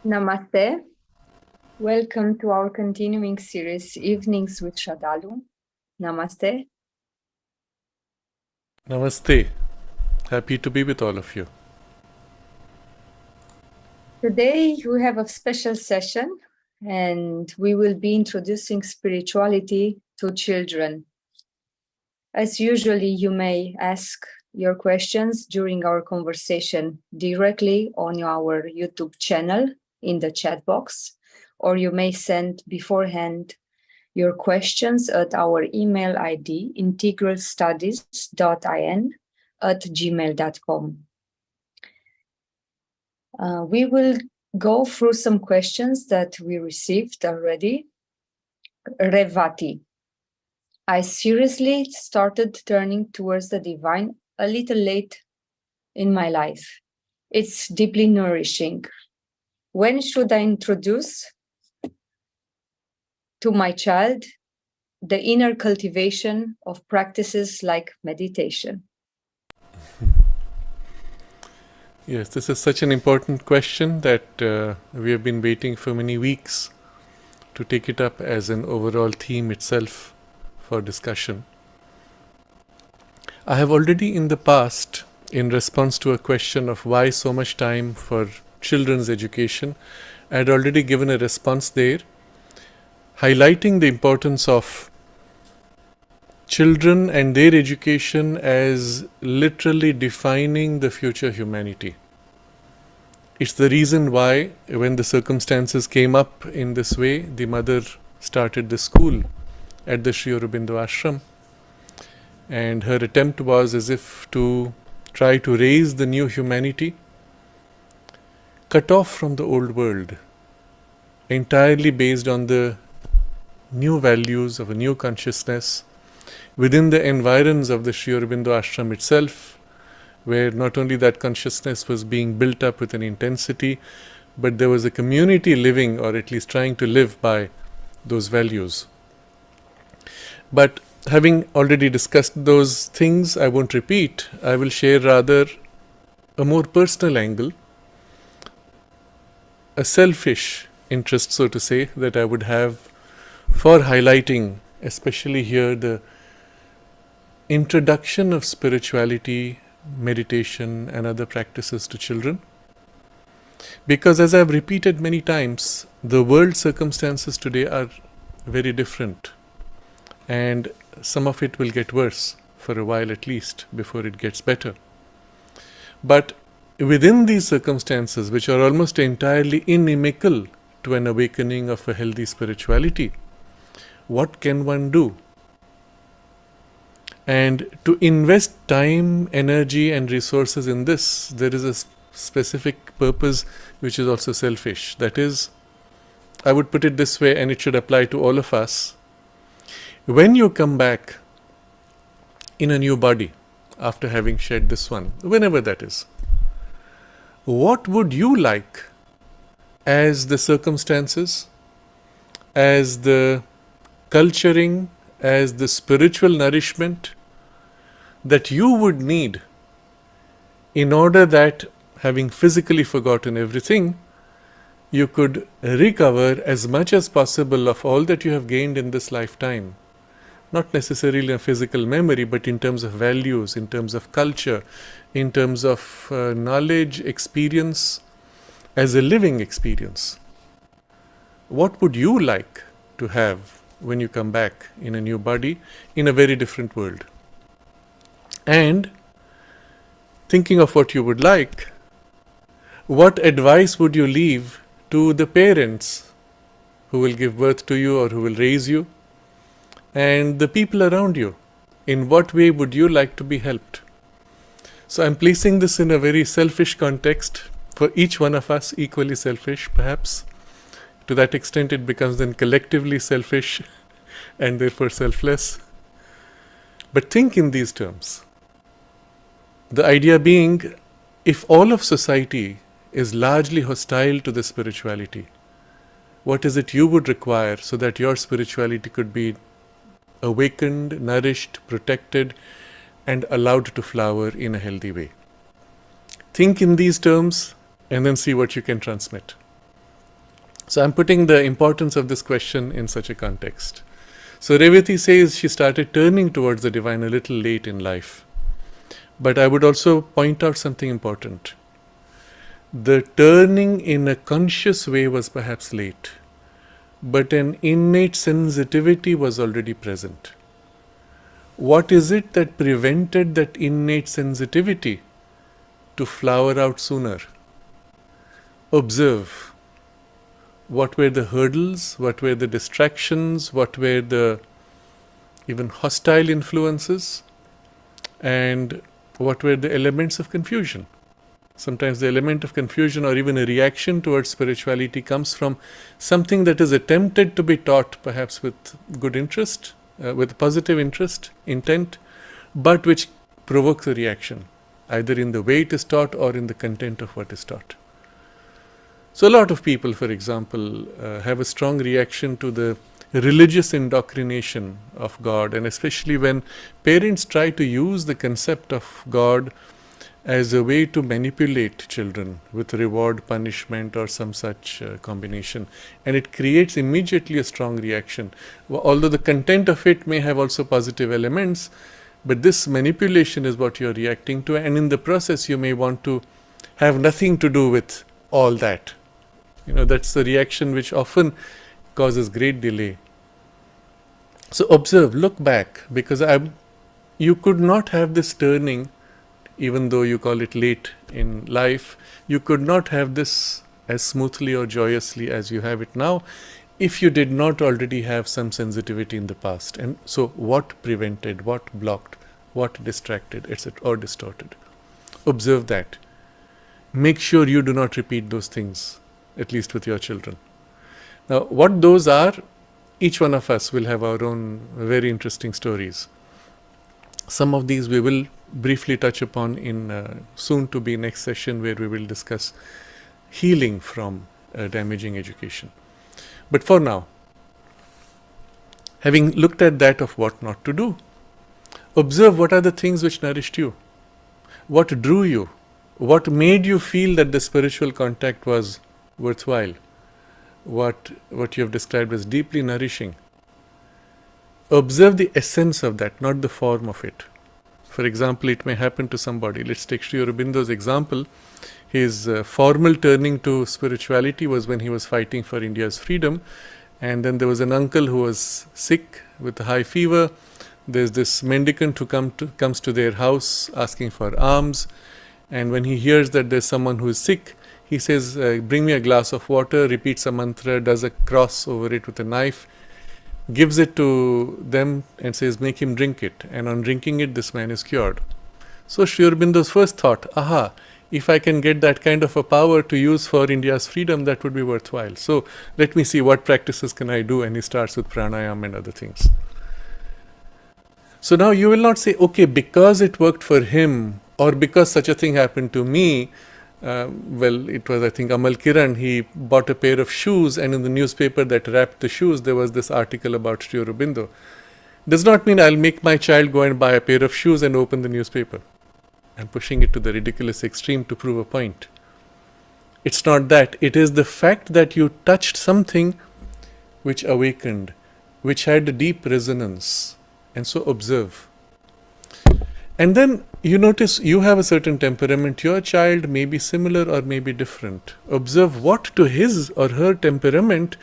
Namaste. Welcome to our continuing series, Evenings with Shadalu. Namaste. Namaste. Happy to be with all of you. Today we have a special session and we will be introducing spirituality to children. As usually, you may ask your questions during our conversation directly on our YouTube channel in the chat box, or you may send beforehand your questions at our email ID integralstudies.in@gmail.com. We will go through some questions that we received already. Revati. I seriously started turning towards the divine a little late in my life. It's deeply nourishing. When should I introduce to my child the inner cultivation of practices like meditation? Yes, this is such an important question that we have been waiting for many weeks to take it up as an overall theme itself for discussion. I have already in the past, in response to a question of why so much time for children's education, I had already given a response there, highlighting the importance of children and their education as literally defining the future humanity. It's the reason why, when the circumstances came up in this way, the mother started the school at the Sri Aurobindo Ashram, and her attempt was as if to try to raise the new humanity, cut off from the old world, entirely based on the new values of a new consciousness within the environs of the Sri Aurobindo Ashram itself, where not only that consciousness was being built up with an intensity, but there was a community living, or at least trying to live by those values. But having already discussed those things, I won't repeat. I will share rather a more personal angle, a selfish interest, so to say, that I would have for highlighting, especially here, the introduction of spirituality, meditation, and other practices to children. Because as I have repeated many times, the world circumstances today are very different, and some of it will get worse for a while at least before it gets better. But within these circumstances, which are almost entirely inimical to an awakening of a healthy spirituality, what can one do? And to invest time, energy, and resources in this, there is a specific purpose which is also selfish. That is, I would put it this way, and it should apply to all of us. When you come back in a new body after having shed this one, whenever that is, what would you like as the circumstances, as the culturing, as the spiritual nourishment that you would need in order that, having physically forgotten everything, you could recover as much as possible of all that you have gained in this lifetime? Not necessarily a physical memory, but in terms of values, in terms of culture, in terms of knowledge, experience, as a living experience. What would you like to have when you come back in a new body, in a very different world? And thinking of what you would like, what advice would you leave to the parents who will give birth to you or who will raise you, and the people around you? In what way would you like to be helped? So I'm placing this in a very selfish context, for each one of us equally selfish perhaps. To that extent it becomes then collectively selfish and therefore selfless. But think in these terms. The idea being, if all of society is largely hostile to the spirituality, what is it you would require so that your spirituality could be awakened, nourished, protected, and allowed to flower in a healthy way? Think in these terms and then see what you can transmit. So I'm putting the importance of this question in such a context. So Revati says she started turning towards the divine a little late in life. But I would also point out something important. The turning in a conscious way was perhaps late, but an innate sensitivity was already present. What is it that prevented that innate sensitivity to flower out sooner? Observe. What were the hurdles? What were the distractions? What were the even hostile influences? And what were the elements of confusion? Sometimes the element of confusion or even a reaction towards spirituality comes from something that is attempted to be taught, perhaps with good interest, with positive interest, intent, but which provokes a reaction, either in the way it is taught or in the content of what is taught. So a lot of people, for example, have a strong reaction to the religious indoctrination of God, and especially when parents try to use the concept of God as a way to manipulate children with reward, punishment, or some such combination. And it creates immediately a strong reaction. Although the content of it may have also positive elements, but this manipulation is what you're reacting to, and in the process you may want to have nothing to do with all that. That's the reaction which often causes great delay. So observe, look back, because you could not have this turning. Even though you call it late in life, you could not have this as smoothly or joyously as you have it now if you did not already have some sensitivity in the past. And so what prevented, what blocked, what distracted, etc., or distorted? Observe that. Make sure you do not repeat those things, at least with your children. Now, what those are, each one of us will have our own very interesting stories. Some of these we will briefly touch upon in soon to be next session, where we will discuss healing from damaging education. But for now, having looked at that of what not to do, observe what are the things which nourished you, what drew you, what made you feel that the spiritual contact was worthwhile, what you have described as deeply nourishing. Observe the essence of that, not the form of it. For example, it may happen to somebody. Let's take Sri Aurobindo's example. His formal turning to spirituality was when he was fighting for India's freedom. And then there was an uncle who was sick with a high fever. There's this mendicant who comes to their house asking for alms. And when he hears that there's someone who is sick, he says, bring me a glass of water, repeats a mantra, does a cross over it with a knife, gives it to them and says, make him drink it. And on drinking it, this man is cured. So Sri Aurobindo's first thought, if I can get that kind of a power to use for India's freedom, that would be worthwhile. So let me see what practices can I do. And he starts with pranayam and other things. So now you will not say, okay, because it worked for him or because such a thing happened to me. It was, I think, Amal Kiran, he bought a pair of shoes, and in the newspaper that wrapped the shoes, there was this article about Sri Aurobindo. Does not mean I'll make my child go and buy a pair of shoes and open the newspaper. I'm pushing it to the ridiculous extreme to prove a point. It's not that. It is the fact that you touched something which awakened, which had a deep resonance. And so observe. And then you notice you have a certain temperament. Your child may be similar or may be different. Observe what to his or her temperament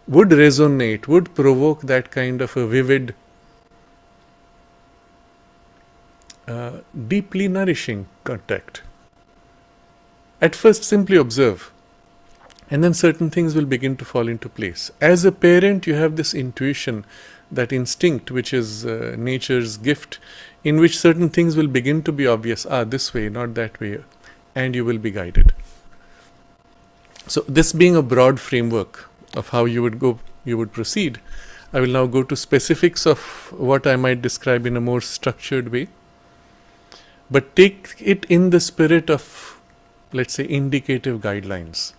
would resonate, would provoke that kind of a vivid, deeply nourishing contact. At first, simply observe. And then certain things will begin to fall into place. As a parent, you have this intuition, that instinct, which is nature's gift, in which certain things will begin to be obvious. This way, not that way. And you will be guided. So this being a broad framework of how you would proceed, I will now go to specifics of what I might describe in a more structured way. But take it in the spirit of, let's say, indicative guidelines,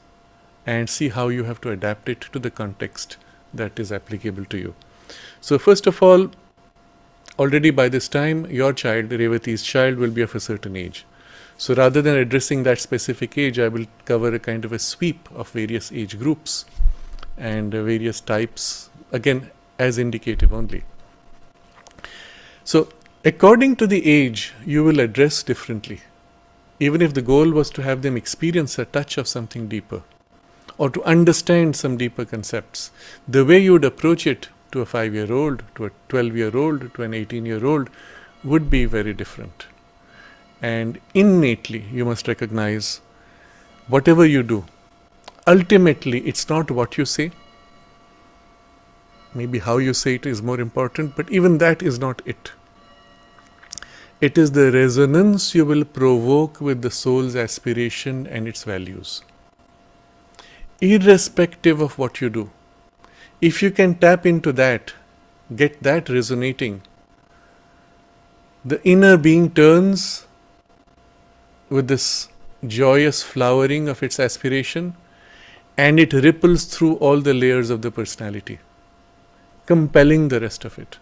and see how you have to adapt it to the context that is applicable to you. So first of all, already by this time, your child, Revati's child, will be of a certain age. So rather than addressing that specific age, I will cover a kind of a sweep of various age groups. and various types, again as indicative only. So according to the age, you will address differently. Even if the goal was to have them experience a touch of something deeper, or to understand some deeper concepts, the way you would approach it to a 5-year-old, to a 12-year-old, to an 18-year-old would be very different. And innately, you must recognize whatever you do, ultimately, it's not what you say. Maybe how you say it is more important, but even that is not it. It is the resonance you will provoke with the soul's aspiration and its values. Irrespective of what you do, if you can tap into that, get that resonating, the inner being turns with this joyous flowering of its aspiration, and it ripples through all the layers of the personality, compelling the rest of it.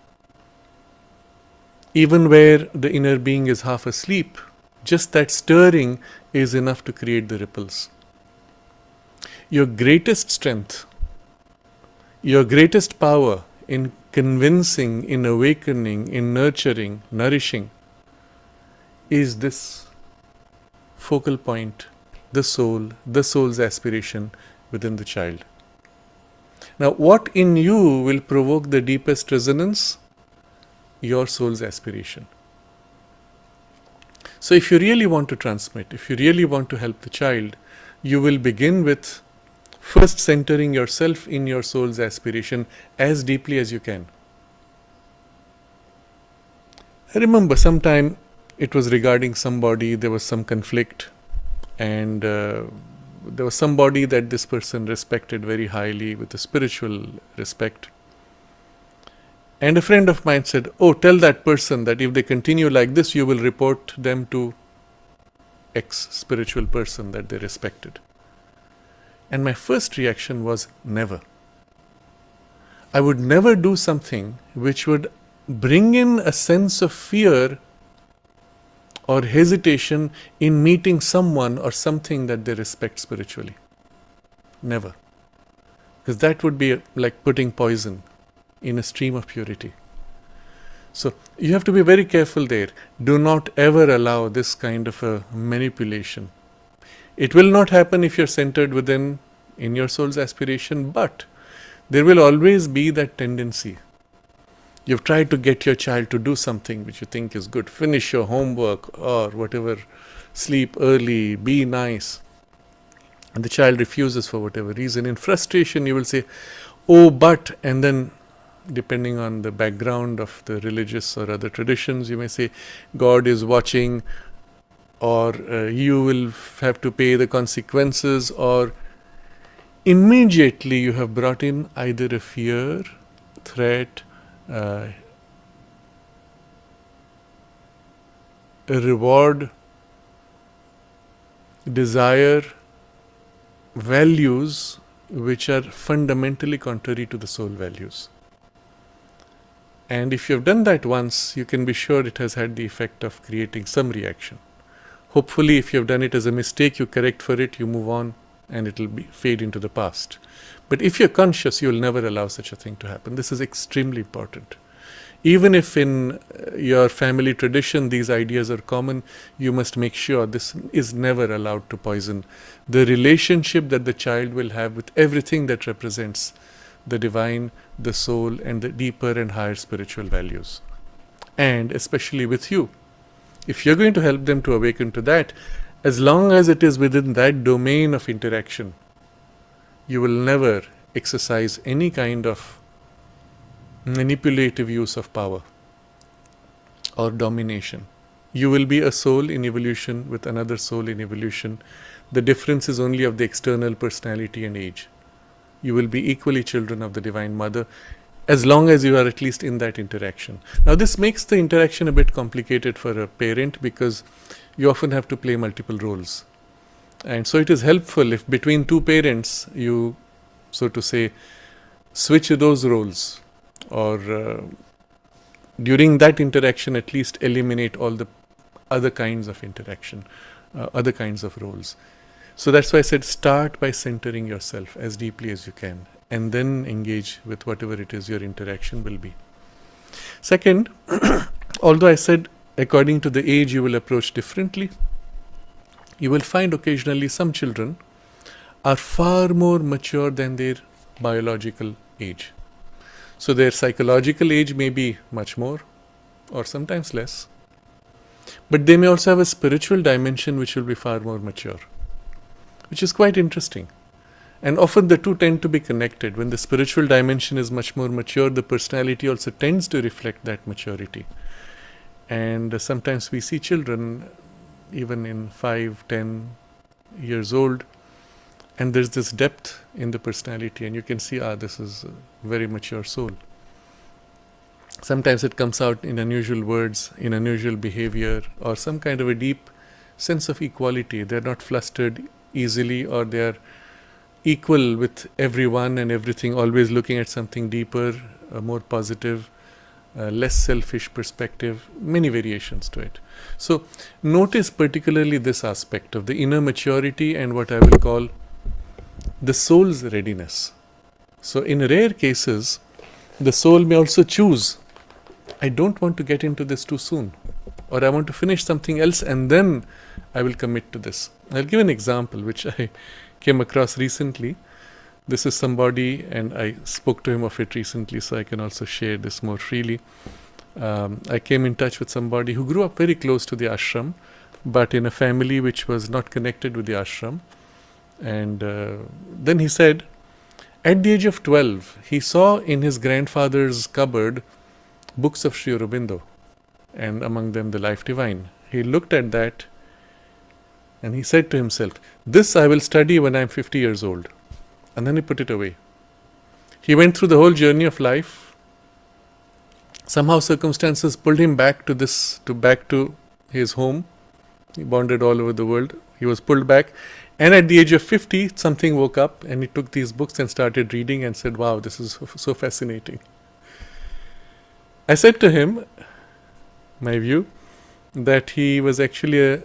Even where the inner being is half asleep, just that stirring is enough to create the ripples. Your greatest strength, your greatest power in convincing, in awakening, in nurturing, nourishing, is this focal point, the soul, the soul's aspiration within the child. Now, what in you will provoke the deepest resonance? Your soul's aspiration. So if you really want to transmit, if you really want to help the child, you will begin with first centering yourself in your soul's aspiration as deeply as you can. I remember sometime it was regarding somebody, there was some conflict, and there was somebody that this person respected very highly with a spiritual respect. And a friend of mine said, "Oh, tell that person that if they continue like this, you will report them to X spiritual person that they respected." And my first reaction was, never. I would never do something which would bring in a sense of fear or hesitation in meeting someone or something that they respect spiritually. Never. Because that would be like putting poison in a stream of purity. So you have to be very careful there. Do not ever allow this kind of a manipulation. It will not happen if you're centered within, in your soul's aspiration, but there will always be that tendency. You've tried to get your child to do something which you think is good, finish your homework or whatever, sleep early, be nice, and the child refuses for whatever reason. In frustration, you will say, "Oh, but," and then depending on the background of the religious or other traditions, you may say, "God is watching," or "you will have to pay the consequences," or immediately you have brought in either a fear, threat, a reward, desire, values which are fundamentally contrary to the soul values. And if you have done that once, you can be sure it has had the effect of creating some reaction. Hopefully, if you have done it as a mistake, you correct for it, you move on, and it will fade into the past. But if you're conscious, you will never allow such a thing to happen. This is extremely important. Even if in your family tradition these ideas are common, you must make sure this is never allowed to poison the relationship that the child will have with everything that represents the divine, the soul, and the deeper and higher spiritual values. And especially with you. If you're going to help them to awaken to that, as long as it is within that domain of interaction, you will never exercise any kind of manipulative use of power or domination. You will be a soul in evolution with another soul in evolution. The difference is only of the external personality and age. You will be equally children of the Divine Mother as long as you are at least in that interaction. Now this makes the interaction a bit complicated for a parent because you often have to play multiple roles. And so it is helpful if between two parents you, so to say, switch those roles, or during that interaction at least eliminate all the other kinds of interaction, other kinds of roles. So that's why I said start by centering yourself as deeply as you can. and then engage with whatever it is your interaction will be. Second, although I said according to the age you will approach differently, you will find occasionally some children are far more mature than their biological age. So their psychological age may be much more or sometimes less, but they may also have a spiritual dimension which will be far more mature, which is quite interesting. And often the two tend to be connected. When the spiritual dimension is much more mature, the personality also tends to reflect that maturity. And sometimes we see children even in 5, 10 years old, and there's this depth in the personality, and you can see, this is a very mature soul. Sometimes it comes out in unusual words, in unusual behavior, or some kind of a deep sense of equality. They're not flustered easily, or they're equal with everyone and everything, always looking at something deeper, more positive, less selfish perspective, many variations to it. So notice particularly this aspect of the inner maturity and what I will call the soul's readiness. So in rare cases, the soul may also choose, I don't want to get into this too soon, or I want to finish something else and then I will commit to this. I'll give an example which I came across recently. This is somebody, and I spoke to him of it recently, so I can also share this more freely. I came in touch with somebody who grew up very close to the ashram, but in a family which was not connected with the ashram. And then he said, at the age of 12, he saw in his grandfather's cupboard books of Sri Aurobindo, and among them the Life Divine. He looked at that and he said to himself, this I will study when I am 50 years old. And then he put it away. He went through the whole journey of life. Somehow circumstances pulled him back to his home. He wandered all over the world. He was pulled back. And at the age of 50, something woke up and he took these books and started reading and said, wow, this is so fascinating. I said to him, my view, that he was actually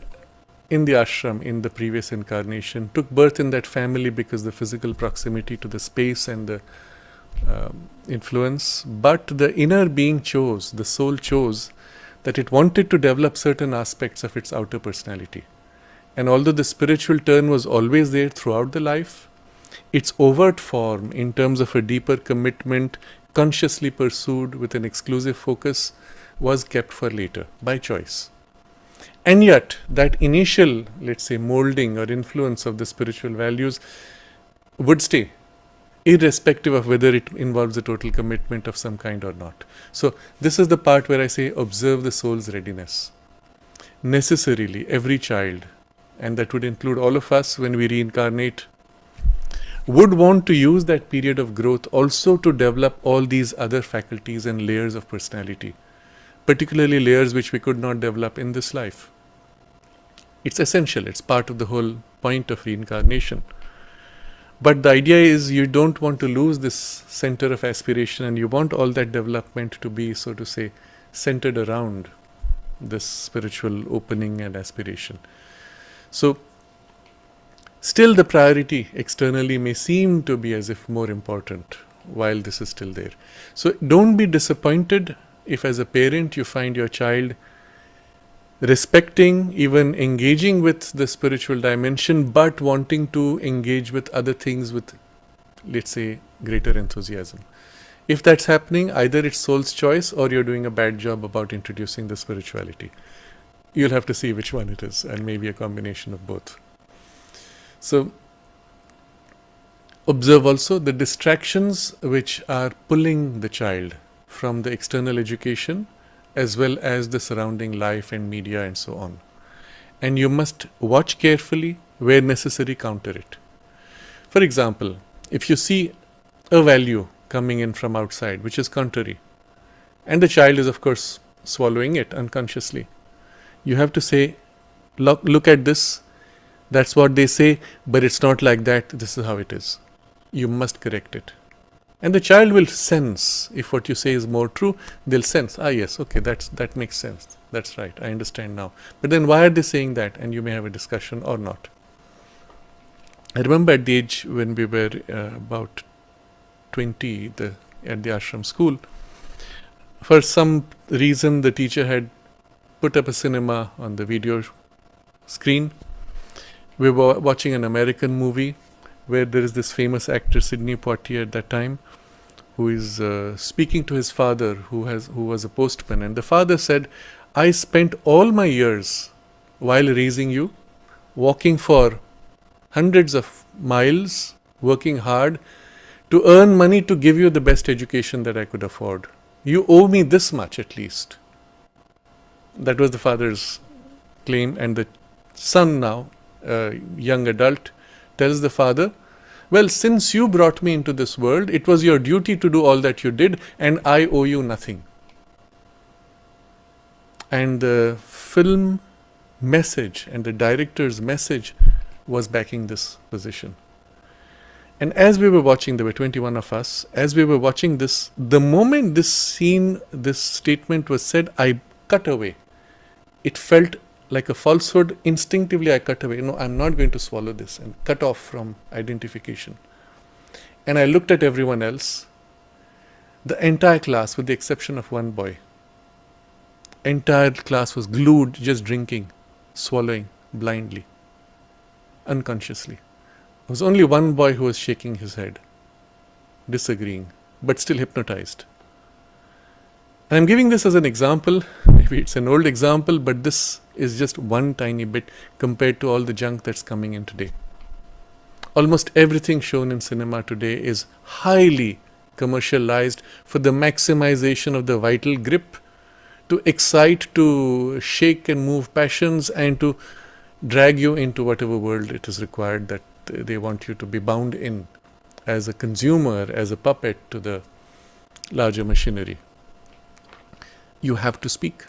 in the ashram in the previous incarnation, took birth in that family because the physical proximity to the space and the influence, but the inner being chose, the soul chose, that it wanted to develop certain aspects of its outer personality. And although the spiritual turn was always there throughout the life, its overt form in terms of a deeper commitment, consciously pursued with an exclusive focus, was kept for later, by choice. And yet, that initial, let's say, molding or influence of the spiritual values would stay, irrespective of whether it involves a total commitment of some kind or not. So, this is the part where I say, observe the soul's readiness. Necessarily, every child, and that would include all of us when we reincarnate, would want to use that period of growth also to develop all these other faculties and layers of personality, particularly layers which we could not develop in this life. It's essential, it's part of the whole point of reincarnation. But the idea is you don't want to lose this center of aspiration, and you want all that development to be, so to say, centered around this spiritual opening and aspiration. So, still the priority externally may seem to be as if more important while this is still there. So, don't be disappointed if as a parent you find your child respecting, even engaging with the spiritual dimension, but wanting to engage with other things with, let's say, greater enthusiasm. If that's happening, either it's soul's choice or you're doing a bad job about introducing the spirituality. You'll have to see which one it is, and maybe a combination of both. So, observe also the distractions which are pulling the child from the external education as well as the surrounding life and media and so on. And you must watch carefully, where necessary, counter it. For example, if you see a value coming in from outside which is contrary, and the child is of course swallowing it unconsciously, you have to say, look at this, that's what they say, but it's not like that, this is how it is. You must correct it. And the child will sense, if what you say is more true, they'll sense, yes, okay, that makes sense. That's right, I understand now. But then why are they saying that? And you may have a discussion or not. I remember at the age when we were about 20 at the ashram school. For some reason, the teacher had put up a cinema on the video screen. We were watching an American movie where there is this famous actor Sidney Poitier at that time, who is speaking to his father, who was a postman, and the father said, "I spent all my years while raising you, walking for hundreds of miles, working hard to earn money to give you the best education that I could afford. You owe me this much at least." That was the father's claim, and the son now, a young adult, tells the father, "Well, since you brought me into this world, it was your duty to do all that you did, and I owe you nothing." And the film message and the director's message was backing this position. And as we were watching, there were 21 of us, as we were watching this, the moment this scene, this statement was said, I cut away. It felt like a falsehood. Instinctively, I cut away. No, I'm not going to swallow this, and cut off from identification. And I looked at everyone else. The entire class, with the exception of one boy, entire class was glued, just drinking, swallowing blindly, unconsciously. There was only one boy who was shaking his head, disagreeing, but still hypnotized. And I'm giving this as an example. Maybe it's an old example, but this is just one tiny bit compared to all the junk that's coming in today. Almost everything shown in cinema today is highly commercialized for the maximization of the vital grip, to excite, to shake and move passions, and to drag you into whatever world it is required that they want you to be bound in as a consumer, as a puppet to the larger machinery. You have to speak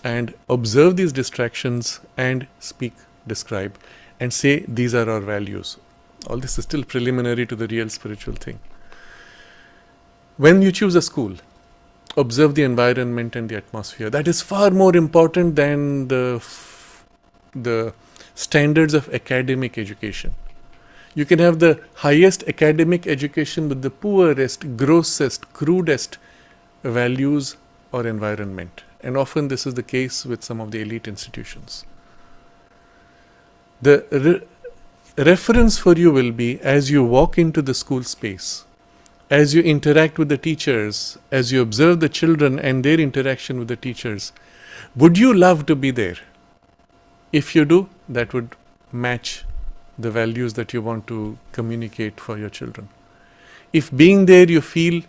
and observe these distractions and speak, describe, and say these are our values. All this is still preliminary to the real spiritual thing. When you choose a school, observe the environment and the atmosphere. That is far more important than the standards of academic education. You can have the highest academic education with the poorest, grossest, crudest values or environment. And often this is the case with some of the elite institutions. The reference for you will be, as you walk into the school space, as you interact with the teachers, as you observe the children and their interaction with the teachers, would you love to be there? If you do, that would match the values that you want to communicate for your children. If being there you feel,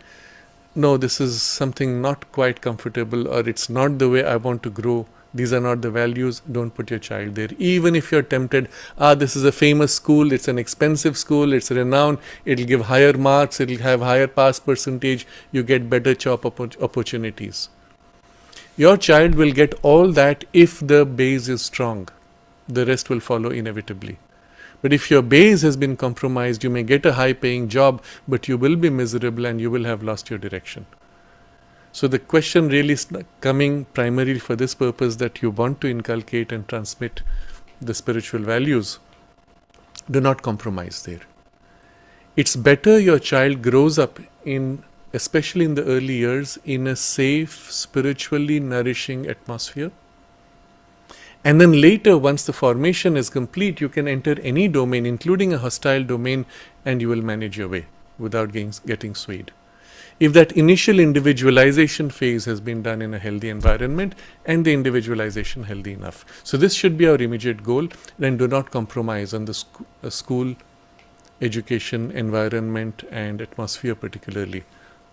no, this is something not quite comfortable, or it's not the way I want to grow, these are not the values, don't put your child there. Even if you're tempted, this is a famous school, it's an expensive school, it's renowned, it'll give higher marks, it'll have higher pass percentage, you get better job opportunities. Your child will get all that if the base is strong. The rest will follow inevitably. But if your base has been compromised, you may get a high-paying job, but you will be miserable and you will have lost your direction. So the question really is coming primarily for this purpose, that you want to inculcate and transmit the spiritual values. Do not compromise there. It's better your child grows up in, especially in the early years, in a safe, spiritually nourishing atmosphere. And then later, once the formation is complete, you can enter any domain, including a hostile domain, and you will manage your way without getting swayed. If that initial individualization phase has been done in a healthy environment and the individualization healthy enough. So this should be our immediate goal. Then do not compromise on the school education environment and atmosphere particularly,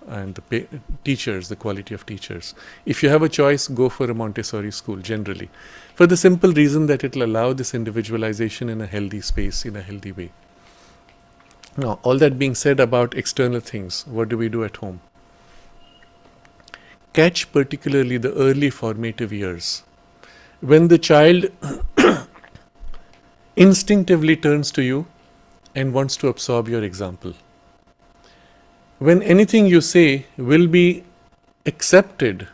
and the teachers, the quality of teachers. If you have a choice, go for a Montessori school generally, for the simple reason that it will allow this individualization in a healthy space, in a healthy way. Now, all that being said about external things, what do we do at home? Catch particularly the early formative years, when the child instinctively turns to you and wants to absorb your example. When anything you say will be accepted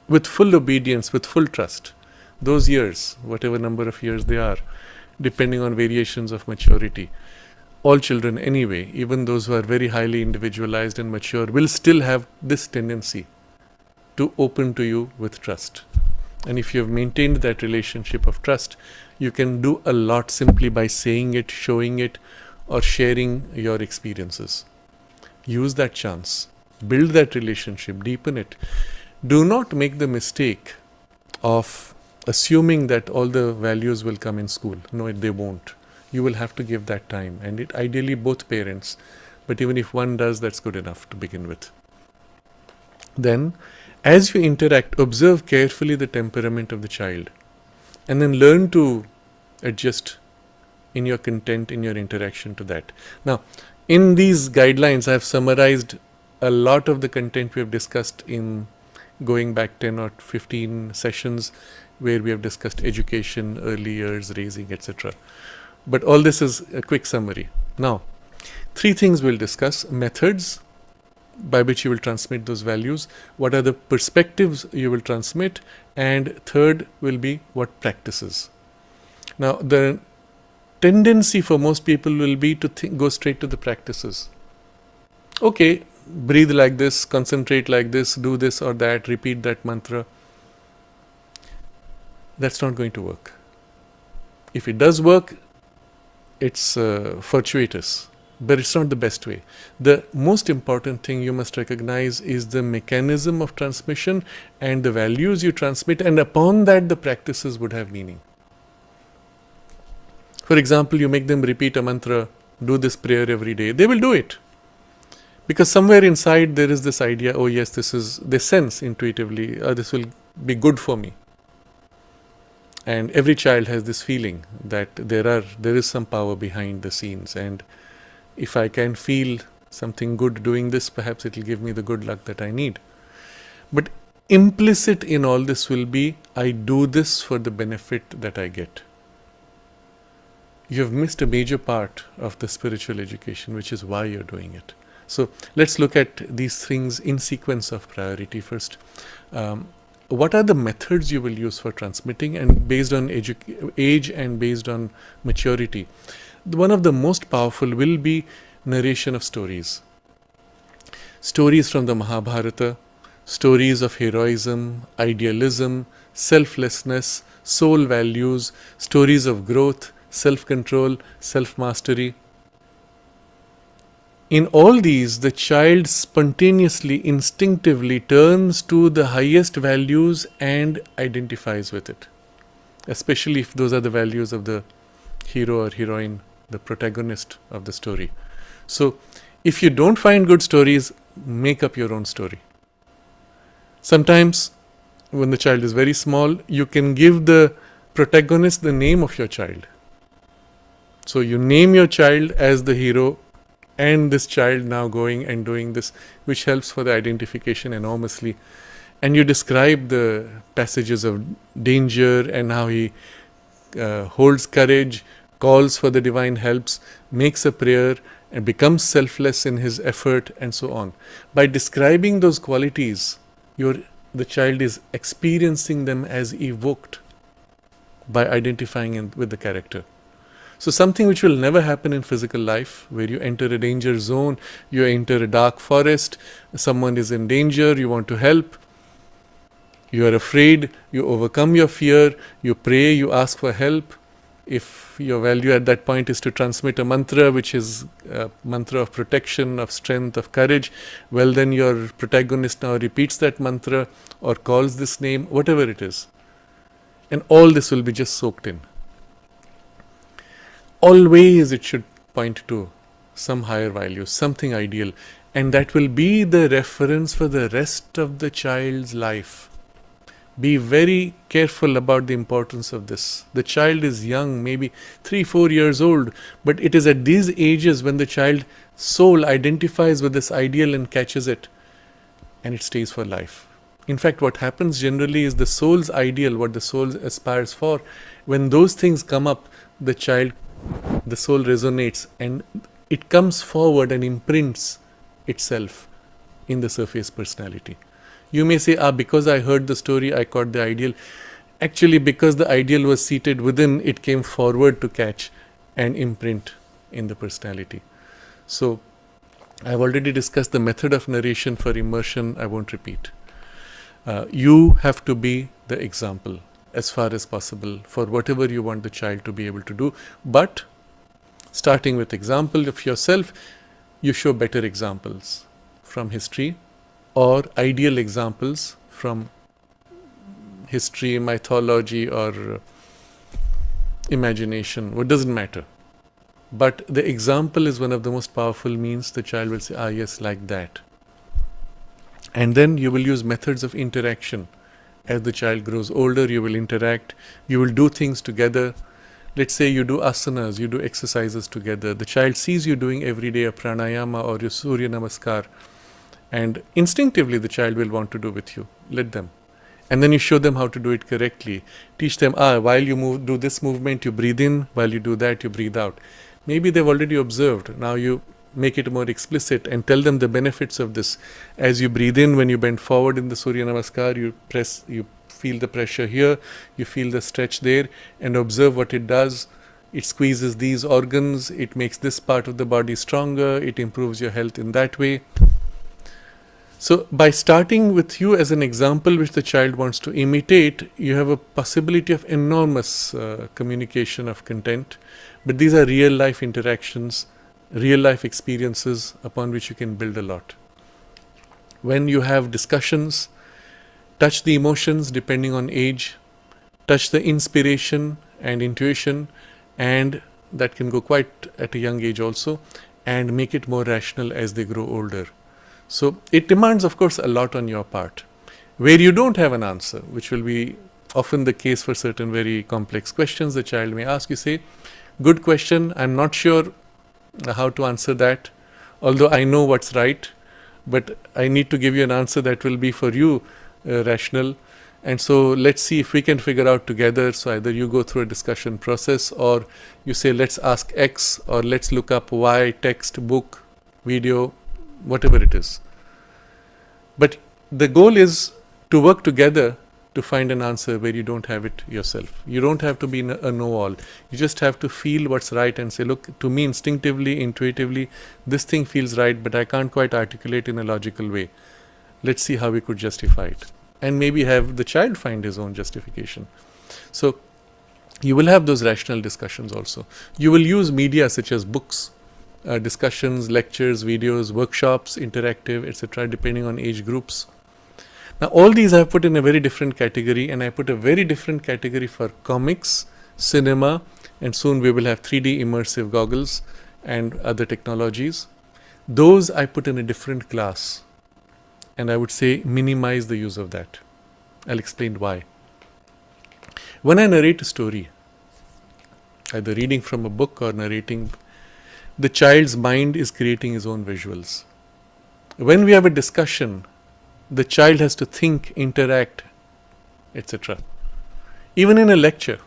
with full obedience, with full trust. Those years, whatever number of years they are, depending on variations of maturity, all children anyway, even those who are very highly individualized and mature, will still have this tendency to open to you with trust. And if you have maintained that relationship of trust, you can do a lot simply by saying it, showing it, or sharing your experiences. Use that chance. Build that relationship. Deepen it. Do not make the mistake of assuming that all the values will come in school. No, they won't. You will have to give that time. And it ideally both parents. But even if one does, that's good enough to begin with. Then, as you interact, observe carefully the temperament of the child. And then learn to adjust in your content, in your interaction to that. Now, in these guidelines, I have summarized a lot of the content we have discussed in going back 10 or 15 sessions where we have discussed education, early years, raising, etc. But all this is a quick summary. Now, 3 things we'll discuss: methods by which you will transmit those values, what are the perspectives you will transmit, and third will be what practices. Now, the tendency for most people will be to go straight to the practices. Okay, breathe like this, concentrate like this, do this or that, repeat that mantra. That's not going to work. If it does work, it's fortuitous, but it's not the best way. The most important thing you must recognize is the mechanism of transmission and the values you transmit, and upon that the practices would have meaning. For example, you make them repeat a mantra, do this prayer every day. They will do it. Because somewhere inside there is this idea, oh yes, they sense intuitively, this will be good for me. And every child has this feeling that there is some power behind the scenes, and if I can feel something good doing this, perhaps it will give me the good luck that I need. But implicit in all this will be, I do this for the benefit that I get. You have missed a major part of the spiritual education, which is why you're doing it. So let's look at these things in sequence of priority first. What are the methods you will use for transmitting, and based on age and based on maturity? One of the most powerful will be narration of stories. Stories from the Mahabharata, stories of heroism, idealism, selflessness, soul values, stories of growth, self-control, self-mastery. In all these, the child spontaneously, instinctively turns to the highest values and identifies with it, especially if those are the values of the hero or heroine, the protagonist of the story. So, if you don't find good stories, make up your own story. Sometimes, when the child is very small, you can give the protagonist the name of your child. So, you name your child as the hero, and this child now going and doing this, which helps for the identification enormously. And you describe the passages of danger and how he holds courage, calls for the divine helps, makes a prayer, and becomes selfless in his effort, and so on. By describing those qualities, the child is experiencing them as evoked by identifying with the character. So something which will never happen in physical life, where you enter a danger zone, you enter a dark forest, someone is in danger, you want to help, you are afraid, you overcome your fear, you pray, you ask for help. If your value at that point is to transmit a mantra, which is a mantra of protection, of strength, of courage, well then your protagonist now repeats that mantra or calls this name, whatever it is. And all this will be just soaked in. Always it should point to some higher value, something ideal, and that will be the reference for the rest of the child's life. Be very careful about the importance of this. The child is young, maybe 3-4 years old, but it is at these ages when the child's soul identifies with this ideal and catches it, and it stays for life. In fact, what happens generally is the soul's ideal, what the soul aspires for, when those things come up, the soul resonates and it comes forward and imprints itself in the surface personality. You may say, because I heard the story, I caught the ideal. Actually, because the ideal was seated within, it came forward to catch and imprint in the personality. So I've already discussed the method of narration for immersion. I won't repeat. You have to be the example as far as possible for whatever you want the child to be able to do. But starting with example of yourself, you show better examples from history or ideal examples from history, mythology, or imagination. What doesn't matter. But the example is one of the most powerful means. The child will say, ah, yes, like that. And then you will use methods of interaction. As the child grows older, you will interact. You will do things together. Let's say you do asanas, you do exercises together. The child sees you doing every day a pranayama or your Surya Namaskar. And instinctively, the child will want to do with you. Let them. And then you show them how to do it correctly. Teach them, while you do this movement, you breathe in. While you do that, you breathe out. Maybe they've already observed. Now you make it more explicit and tell them the benefits of this. As you breathe in, when you bend forward in the Surya Namaskar, you feel the pressure here, you feel the stretch there, and observe what it does. It squeezes these organs, it makes this part of the body stronger, it improves your health in that way. So by starting with you as an example which the child wants to imitate, you have a possibility of enormous communication of content. But these are real life interactions, real life experiences upon which you can build a lot. When you have discussions, touch the emotions depending on age, touch the inspiration and intuition, and that can go quite at a young age also, and make it more rational as they grow older. So it demands, of course, a lot on your part. Where you don't have an answer, which will be often the case for certain very complex questions the child may ask, you say, good question, I'm not sure how to answer that, although I know what's right, but I need to give you an answer that will be for you rational. And so let's see if we can figure out together. So either you go through a discussion process, or you say, let's ask X, or let's look up Y, text, book, video, whatever it is. But the goal is to work together to find an answer where you don't have it yourself. You don't have to be a know-all. You just have to feel what's right and say, look, to me instinctively, intuitively, this thing feels right, but I can't quite articulate in a logical way. Let's see how we could justify it. And maybe have the child find his own justification. So you will have those rational discussions also. You will use media such as books, discussions, lectures, videos, workshops, interactive, etc., depending on age groups. Now all these I have put in a very different category, and I put a very different category for comics, cinema, and soon we will have 3D immersive goggles and other technologies. Those I put in a different class, and I would say minimize the use of that. I'll explain why. When I narrate a story, either reading from a book or narrating, the child's mind is creating his own visuals. When we have a discussion, the child has to think, interact, etc. Even in a lecture.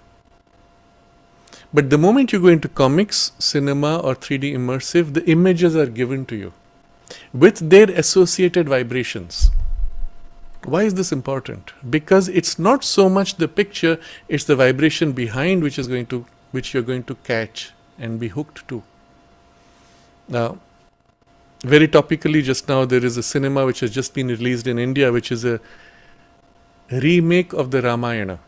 But the moment you go into comics, cinema, or 3D immersive, the images are given to you with their associated vibrations. Why is this important? Because it's not so much the picture, it's the vibration behind which you're going to catch and be hooked to. Now, very topically, just now there is a cinema which has just been released in India, which is a remake of the Ramayana.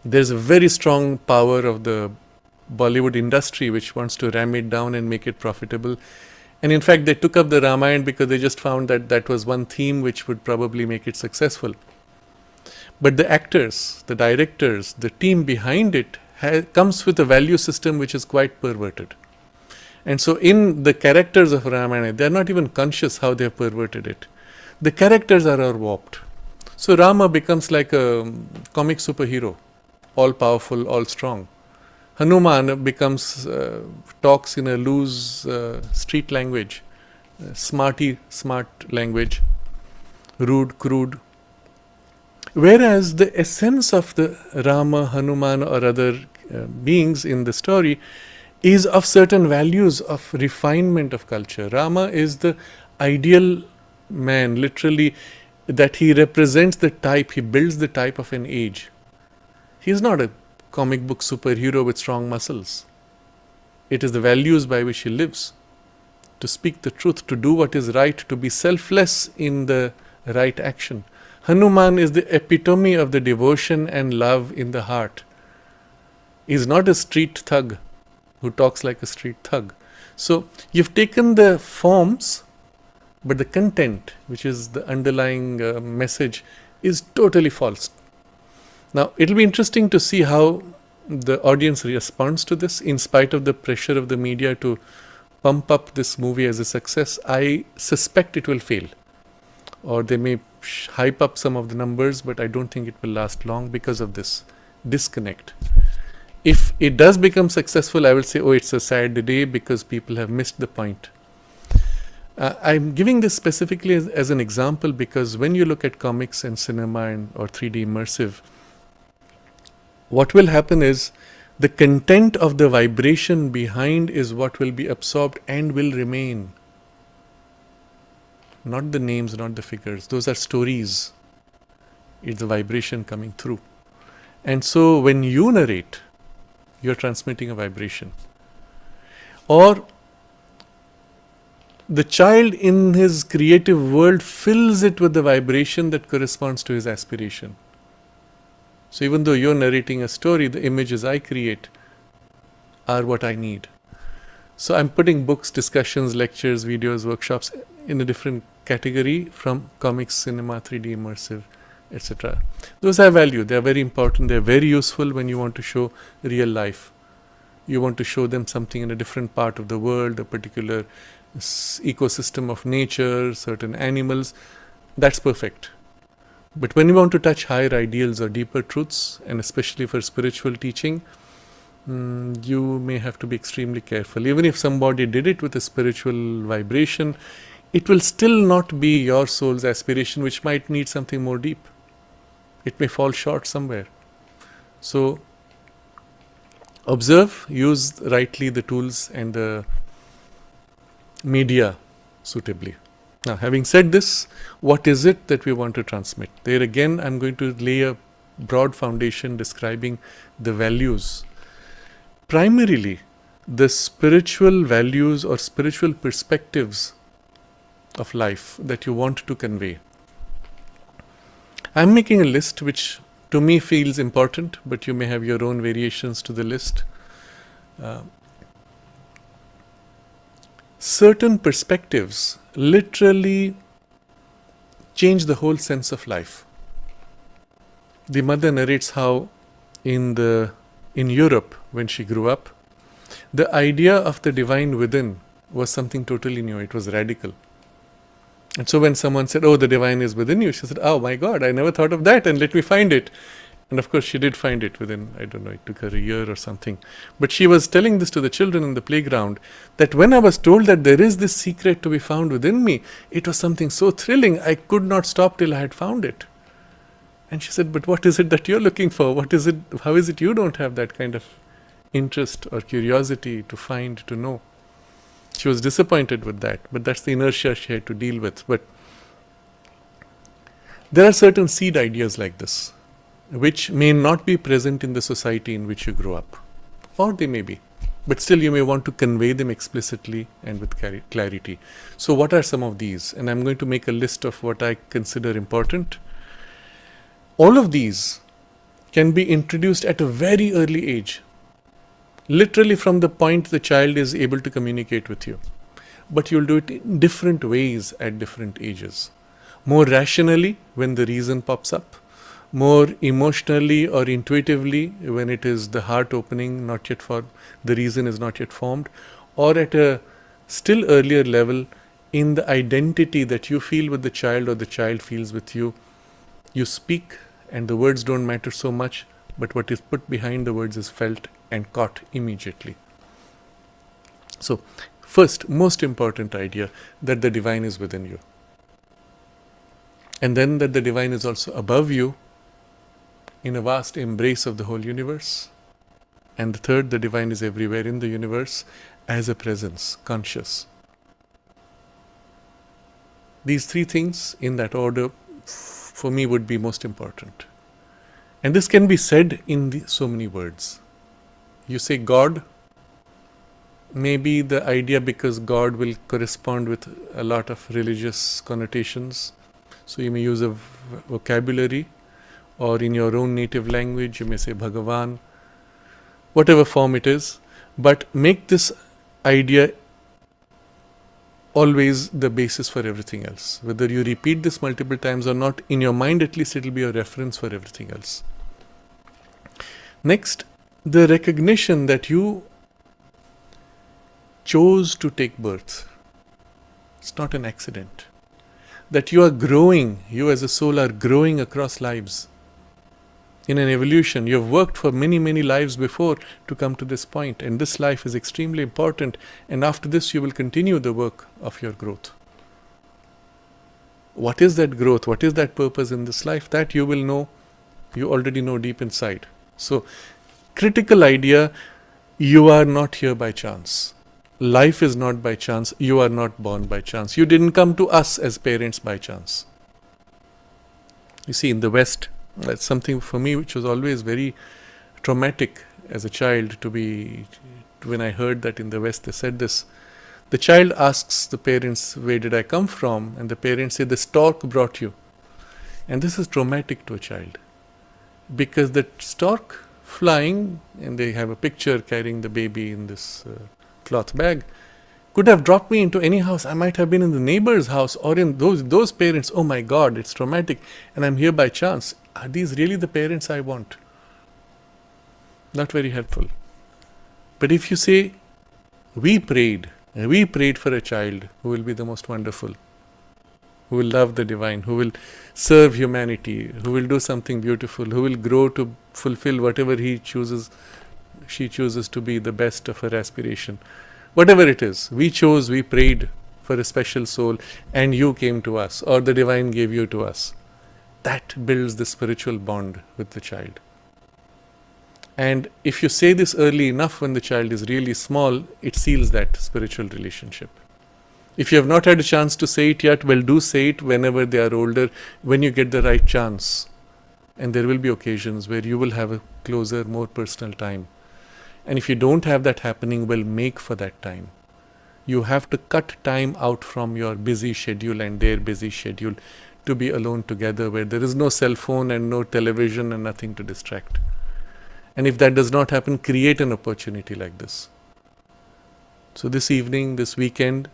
There's a very strong power of the Bollywood industry which wants to ram it down and make it profitable. And in fact, they took up the Ramayana because they just found that that was one theme which would probably make it successful. But the actors, the directors, the team behind it comes with a value system which is quite perverted. And so in the characters of Ramayana, they are not even conscious how they have perverted it. The characters are all warped. So Rama becomes like a comic superhero, all powerful, all strong. Hanuman becomes, talks in a loose street language, smart language, rude, crude. Whereas the essence of the Rama, Hanuman, or other beings in the story is of certain values of refinement of culture. Rama is the ideal man, literally, that he represents the type, he builds the type of an age. He is not a comic book superhero with strong muscles. It is the values by which he lives. To speak the truth, to do what is right, to be selfless in the right action. Hanuman is the epitome of the devotion and love in the heart. He is not a street thug who talks like a street thug. So you've taken the forms, but the content, which is the underlying message, is totally false. Now, it'll be interesting to see how the audience responds to this, in spite of the pressure of the media to pump up this movie as a success. I suspect it will fail, or they may hype up some of the numbers, but I don't think it will last long because of this disconnect. If it does become successful, I will say, oh, it's a sad day because people have missed the point. I'm giving this specifically as an example because when you look at comics and cinema or 3D immersive, what will happen is the content of the vibration behind is what will be absorbed and will remain. Not the names, not the figures. Those are stories. It's the vibration coming through. And so when you narrate, you're transmitting a vibration. Or the child in his creative world fills it with the vibration that corresponds to his aspiration. So even though you're narrating a story, the images I create are what I need. So I'm putting books, discussions, lectures, videos, workshops in a different category from comics, cinema, 3D immersive, etc. Those have value. They are very important. They are very useful when you want to show real life. You want to show them something in a different part of the world, a particular ecosystem of nature, certain animals. That's perfect. But when you want to touch higher ideals or deeper truths, and especially for spiritual teaching, you may have to be extremely careful. Even if somebody did it with a spiritual vibration, it will still not be your soul's aspiration, which might need something more deep. It may fall short somewhere. So observe, use rightly the tools and the media suitably. Now, having said this, what is it that we want to transmit? There again, I'm going to lay a broad foundation describing the values. Primarily, the spiritual values or spiritual perspectives of life that you want to convey. I'm making a list which to me feels important, but you may have your own variations to the list. Certain perspectives literally change the whole sense of life. The mother narrates how in Europe, when she grew up, the idea of the divine within was something totally new. It was radical. And so when someone said, oh, the divine is within you, she said, oh my God, I never thought of that, and let me find it. And of course, she did find it within, I don't know, it took her a year or something. But she was telling this to the children in the playground, that when I was told that there is this secret to be found within me, it was something so thrilling, I could not stop till I had found it. And she said, but what is it that you're looking for? What is it? How is it you don't have that kind of interest or curiosity to find, to know? She was disappointed with that, but that's the inertia she had to deal with. But there are certain seed ideas like this, which may not be present in the society in which you grow up, or they may be, but still you may want to convey them explicitly and with clarity. So what are some of these? And I'm going to make a list of what I consider important. All of these can be introduced at a very early age, literally from the point the child is able to communicate with you. But you'll do it in different ways at different ages. More rationally when the reason pops up, more emotionally or intuitively when it is the heart opening, not yet the reason is not yet formed, or at a still earlier level in the identity that you feel with the child or the child feels with you. You speak and the words don't matter so much, but what is put behind the words is felt and caught immediately. So, first, most important idea, that the divine is within you. And then that the divine is also above you in a vast embrace of the whole universe. And the third, the divine is everywhere in the universe as a presence, conscious. These three things in that order for me would be most important. And this can be said in so many words. You say God, maybe the idea, because God will correspond with a lot of religious connotations, so you may use a vocabulary, or in your own native language you may say Bhagavan, whatever form it is, but make this idea always the basis for everything else. Whether you repeat this multiple times or not, in your mind at least it will be a reference for everything else. Next, the recognition that you chose to take birth. It's not an accident. That you are growing, you as a soul are growing across lives. In an evolution, you have worked for many, many lives before to come to this point, and this life is extremely important, and after this you will continue the work of your growth. What is that growth? What is that purpose in this life? That you will know, you already know deep inside. So, critical idea, you are not here by chance. Life is not by chance. You are not born by chance. You didn't come to us as parents by chance. You see, in the West, that's something for me which was always very traumatic as a child when I heard that in the West they said this. The child asks the parents, where did I come from? And the parents say, the stork brought you. And this is traumatic to a child. Because the stork flying, and they have a picture carrying the baby in this cloth bag, could have dropped me into any house. I might have been in the neighbor's house or in those parents. Oh my God, it's traumatic, and I'm here by chance. Are these really the parents I want? Not very helpful. But if you say, we prayed for a child who will be the most wonderful, who will love the divine, who will serve humanity, who will do something beautiful, who will grow to fulfill whatever she chooses to be the best of her aspiration. Whatever it is, we prayed for a special soul, and you came to us, or the divine gave you to us. That builds the spiritual bond with the child. And if you say this early enough when the child is really small, it seals that spiritual relationship. If you have not had a chance to say it yet, well, do say it whenever they are older, when you get the right chance. And there will be occasions where you will have a closer, more personal time. And if you don't have that happening, well, make for that time. You have to cut time out from your busy schedule and their busy schedule to be alone together, where there is no cell phone and no television and nothing to distract. And if that does not happen, create an opportunity like this. So this evening, this weekend,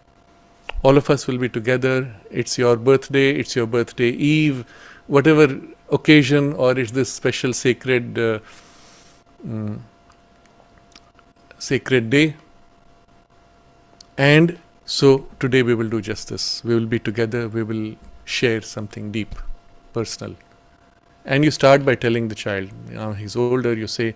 all of us will be together. It's your birthday, it's your birthday eve, whatever occasion, or it's this special sacred day. And so today we will do just this. We will be together, we will share something deep, personal. And you start by telling the child, he's older, you say,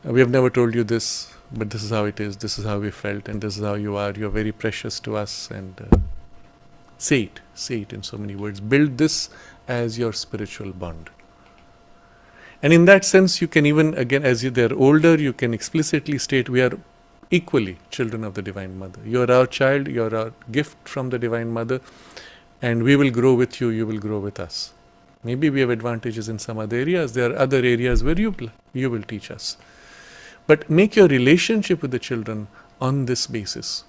we have never told you this, but this is how it is, this is how we felt, and this is how you are, you're very precious to us, and say it in so many words. Build this as your spiritual bond. And in that sense, you can even, again, as they're older, you can explicitly state, we are equally children of the Divine Mother. You're our child, you're our gift from the Divine Mother, and we will grow with you, you will grow with us. Maybe we have advantages in some other areas, there are other areas where you will teach us. But make your relationship with the children on this basis.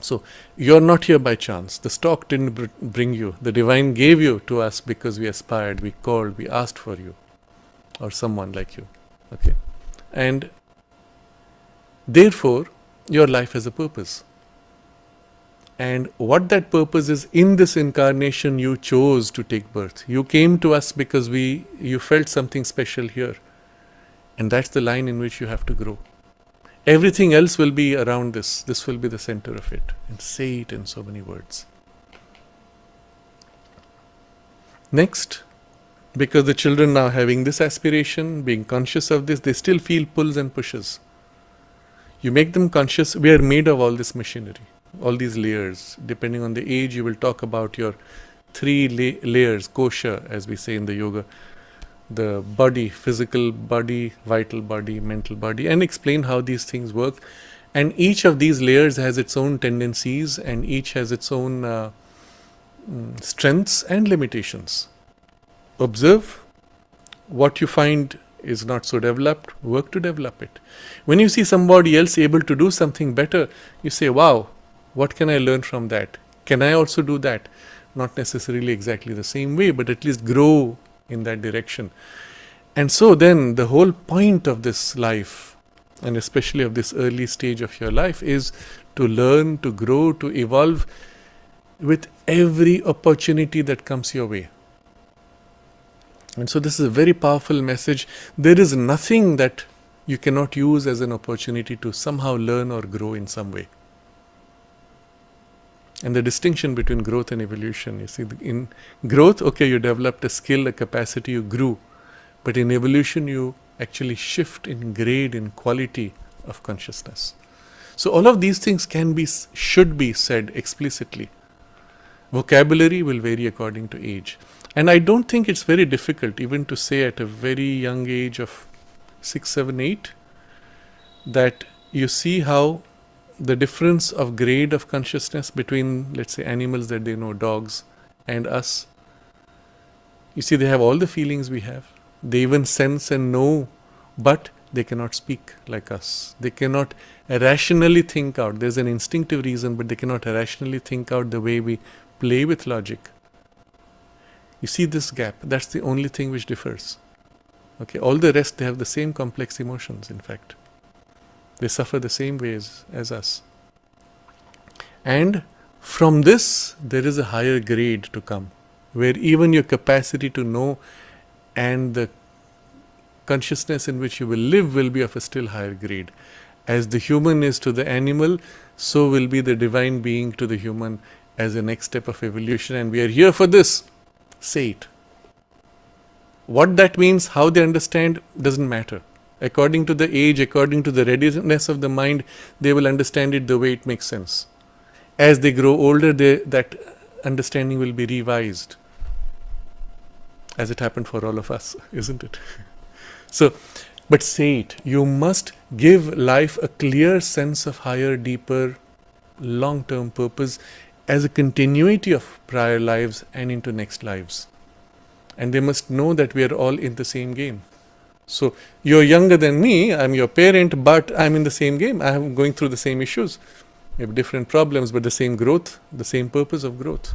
So, you're not here by chance. The stork didn't bring you. The divine gave you to us because we aspired, we called, we asked for you, or someone like you. Okay? And therefore, your life has a purpose. And what that purpose is, in this incarnation, you chose to take birth. You came to us because you felt something special here. And that's the line in which you have to grow. Everything else will be around this. This will be the center of it. And say it in so many words. Next, because the children now having this aspiration, being conscious of this, they still feel pulls and pushes. You make them conscious. We are made of all this machinery, all these layers. Depending on the age, you will talk about your 3 layers, kosha, as we say in the yoga. The body, physical body, vital body, mental body, and explain how these things work. And each of these layers has its own tendencies, and each has its own strengths and limitations. Observe what you find is not so developed, work to develop it. When you see somebody else able to do something better, you say, wow, what can I learn from that? Can I also do that? Not necessarily exactly the same way, but at least grow in that direction. And so then the whole point of this life, and especially of this early stage of your life, is to learn, to grow, to evolve with every opportunity that comes your way. And so this is a very powerful message. There is nothing that you cannot use as an opportunity to somehow learn or grow in some way. And the distinction between growth and evolution, you see, in growth, okay, you developed a skill, a capacity, you grew. But in evolution, you actually shift in grade, in quality of consciousness. So all of these things should be said explicitly. Vocabulary will vary according to age. And I don't think it's very difficult even to say at a very young age of 6, 7, 8 that you see how the difference of grade of consciousness between, let's say, animals that they know, dogs, and us. You see, they have all the feelings we have. They even sense and know, but they cannot speak like us. They cannot rationally think out. There's an instinctive reason, but they cannot rationally think out the way we play with logic. You see this gap. That's the only thing which differs. Okay, all the rest, they have the same complex emotions, in fact. They suffer the same ways as us. And from this, there is a higher grade to come, where even your capacity to know and the consciousness in which you will live will be of a still higher grade. As the human is to the animal, so will be the divine being to the human as a next step of evolution. And we are here for this. Say it. What that means, how they understand, doesn't matter. According to the age, according to the readiness of the mind, they will understand it the way it makes sense. As they grow older, that understanding will be revised, as it happened for all of us, isn't it? So, but say it. You must give life a clear sense of higher, deeper, long-term purpose as a continuity of prior lives and into next lives. And they must know that we are all in the same game. So, you're younger than me, I'm your parent, but I'm in the same game. I'm going through the same issues. We have different problems, but the same growth, the same purpose of growth.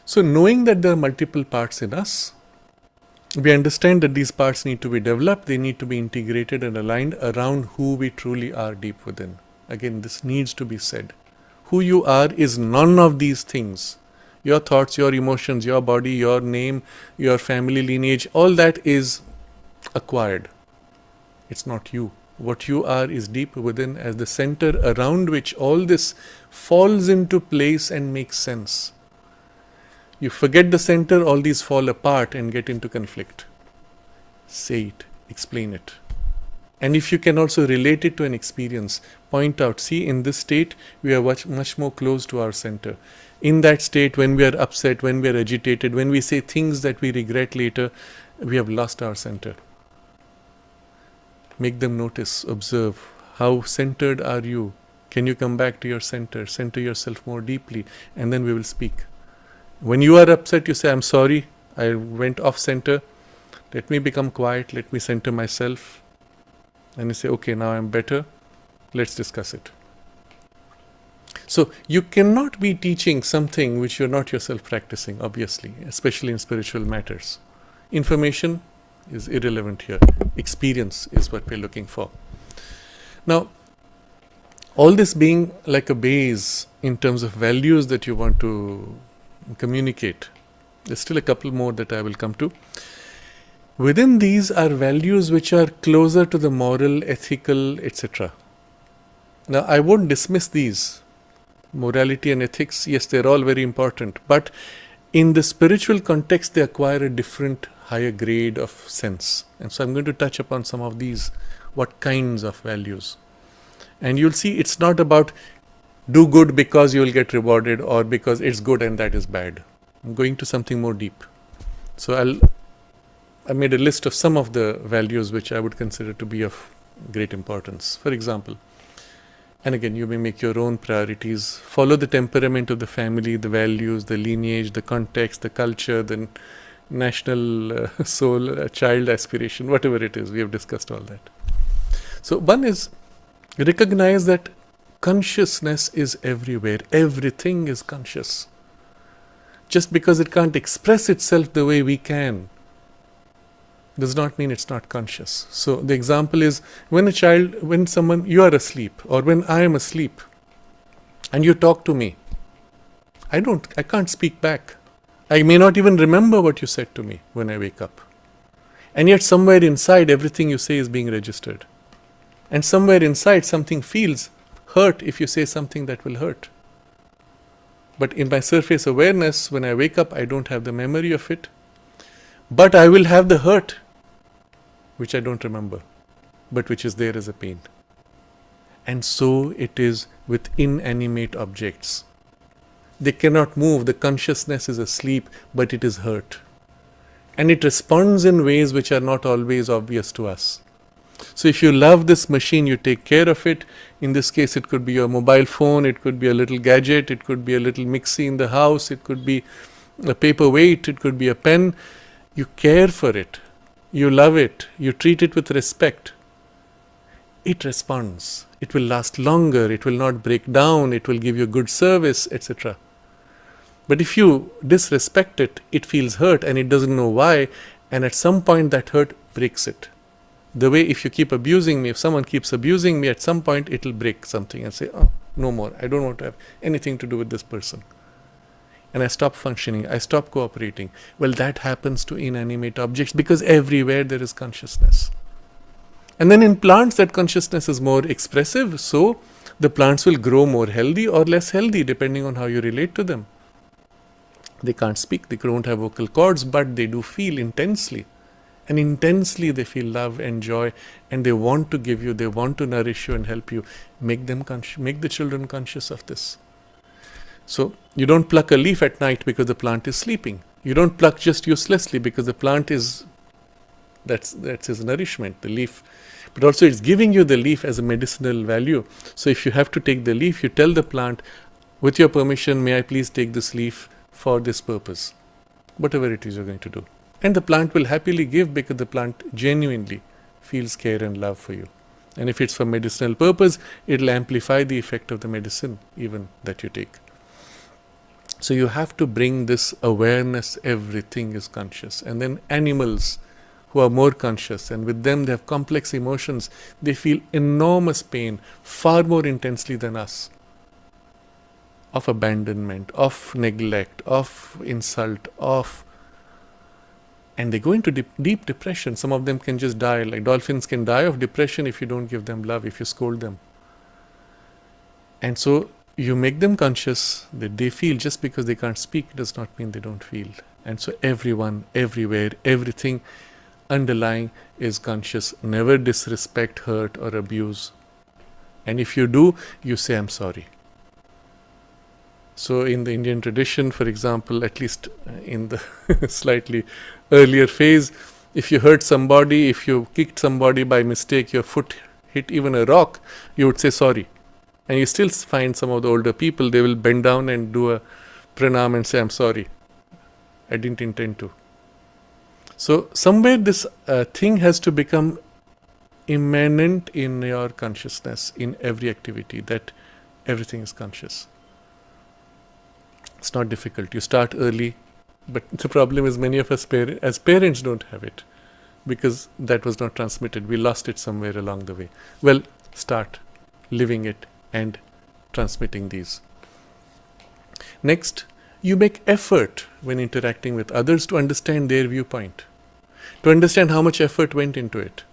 So, knowing that there are multiple parts in us, we understand that these parts need to be developed, they need to be integrated and aligned around who we truly are deep within. Again, this needs to be said. Who you are is none of these things. Your thoughts, your emotions, your body, your name, your family lineage, all that is acquired. It's not you. What you are is deep within as the center around which all this falls into place and makes sense. You forget the center, all these fall apart and get into conflict. Say it, explain it. And if you can also relate it to an experience, point out, see, in this state, we are much more close to our center. In that state, when we are upset, when we are agitated, when we say things that we regret later, we have lost our center. Make them notice, observe. How centered are you? Can you come back to your center? Center yourself more deeply, and then we will speak. When you are upset, you say, I'm sorry, I went off center. Let me become quiet. Let me center myself. And you say, okay, now I'm better. Let's discuss it. So you cannot be teaching something which you're not yourself practicing, obviously, especially in spiritual matters. Information is irrelevant here. Experience is what we're looking for. Now, all this being like a base in terms of values that you want to communicate, there's still a couple more that I will come to. Within these are values which are closer to the moral, ethical, etc. Now, I won't dismiss these. Morality and ethics, yes, they're all very important. But in the spiritual context, they acquire a different, higher grade of sense. And so I'm going to touch upon some of these, what kinds of values. And you'll see it's not about do good because you will get rewarded or because it's good and that is bad. I'm going to something more deep. So I made a list of some of the values which I would consider to be of great importance. For example, And again, you may make your own priorities, follow the temperament of the family, the values, the lineage, the context, the culture, the national soul, child aspiration, whatever it is. We have discussed all that. So one is recognize that consciousness is everywhere. Everything is conscious. Just because it can't express itself the way we can does not mean it's not conscious. So the example is when you are asleep, or when I am asleep and you talk to me, I can't speak back. I may not even remember what you said to me when I wake up. And yet somewhere inside, everything you say is being registered. And somewhere inside, something feels hurt if you say something that will hurt. But in my surface awareness, when I wake up, I don't have the memory of it. But I will have the hurt, which I don't remember, but which is there as a pain. And so it is with inanimate objects. They cannot move. The consciousness is asleep, but it is hurt. And it responds in ways which are not always obvious to us. So if you love this machine, you take care of it. In this case, it could be your mobile phone, it could be a little gadget, it could be a little mixie in the house, it could be a paperweight, it could be a pen. You care for it. You love it. You treat it with respect. It responds. It will last longer. It will not break down. It will give you good service, etc. But if you disrespect it, it feels hurt and it doesn't know why. And at some point that hurt breaks it. The way if you keep abusing me, if someone keeps abusing me, at some point it will break something and say, oh, no more. I don't want to have anything to do with this person. And I stop functioning. I stop cooperating. Well, that happens to inanimate objects because everywhere there is consciousness. And then in plants, that consciousness is more expressive. So the plants will grow more healthy or less healthy depending on how you relate to them. They can't speak, they don't have vocal cords, but they do feel intensely. And intensely they feel love and joy, and they want to give you, they want to nourish you and help you. Make the children conscious of this. So you don't pluck a leaf at night because the plant is sleeping. You don't pluck just uselessly because the plant is, that's its nourishment, the leaf. But also it's giving you the leaf as a medicinal value. So if you have to take the leaf, you tell the plant, with your permission, may I please take this leaf for this purpose, whatever it is you're going to do. And the plant will happily give because the plant genuinely feels care and love for you. And if it's for medicinal purpose, it'll amplify the effect of the medicine even that you take. So you have to bring this awareness, everything is conscious. And then animals who are more conscious, and with them they have complex emotions, they feel enormous pain, far more intensely than us. Of abandonment, of neglect, of insult, and they go into deep depression. Some of them can just die, like dolphins can die of depression if you don't give them love, if you scold them. And so you make them conscious that they feel. Just because they can't speak does not mean they don't feel. And so everyone, everywhere, everything underlying is conscious. Never disrespect, hurt or abuse. And if you do, you say, I'm sorry. So in the Indian tradition, for example, at least in the slightly earlier phase, if you hurt somebody, if you kicked somebody by mistake, your foot hit even a rock, you would say sorry. And you still find some of the older people, they will bend down and do a pranam and say, I'm sorry. I didn't intend to. So somewhere this thing has to become immanent in your consciousness, in every activity, that everything is conscious. It's not difficult. You start early, but the problem is many of us as parents don't have it because that was not transmitted. We lost it somewhere along the way. Well, start living it and transmitting these. Next, you make effort when interacting with others to understand their viewpoint, to understand how much effort went into it.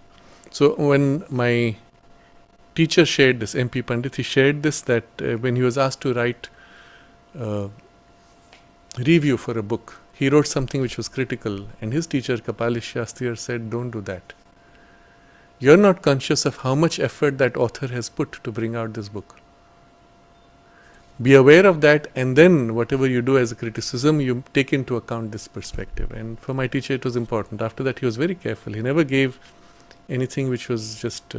So when my teacher shared this, MP Pandit, he shared this, that when he was asked to write review for a book, he wrote something which was critical, and his teacher Kapalish Shastri said, don't do that. You're not conscious of how much effort that author has put to bring out this book. Be aware of that, and then whatever you do as a criticism, you take into account this perspective. And for my teacher it was important. After that he was very careful. He never gave anything which was just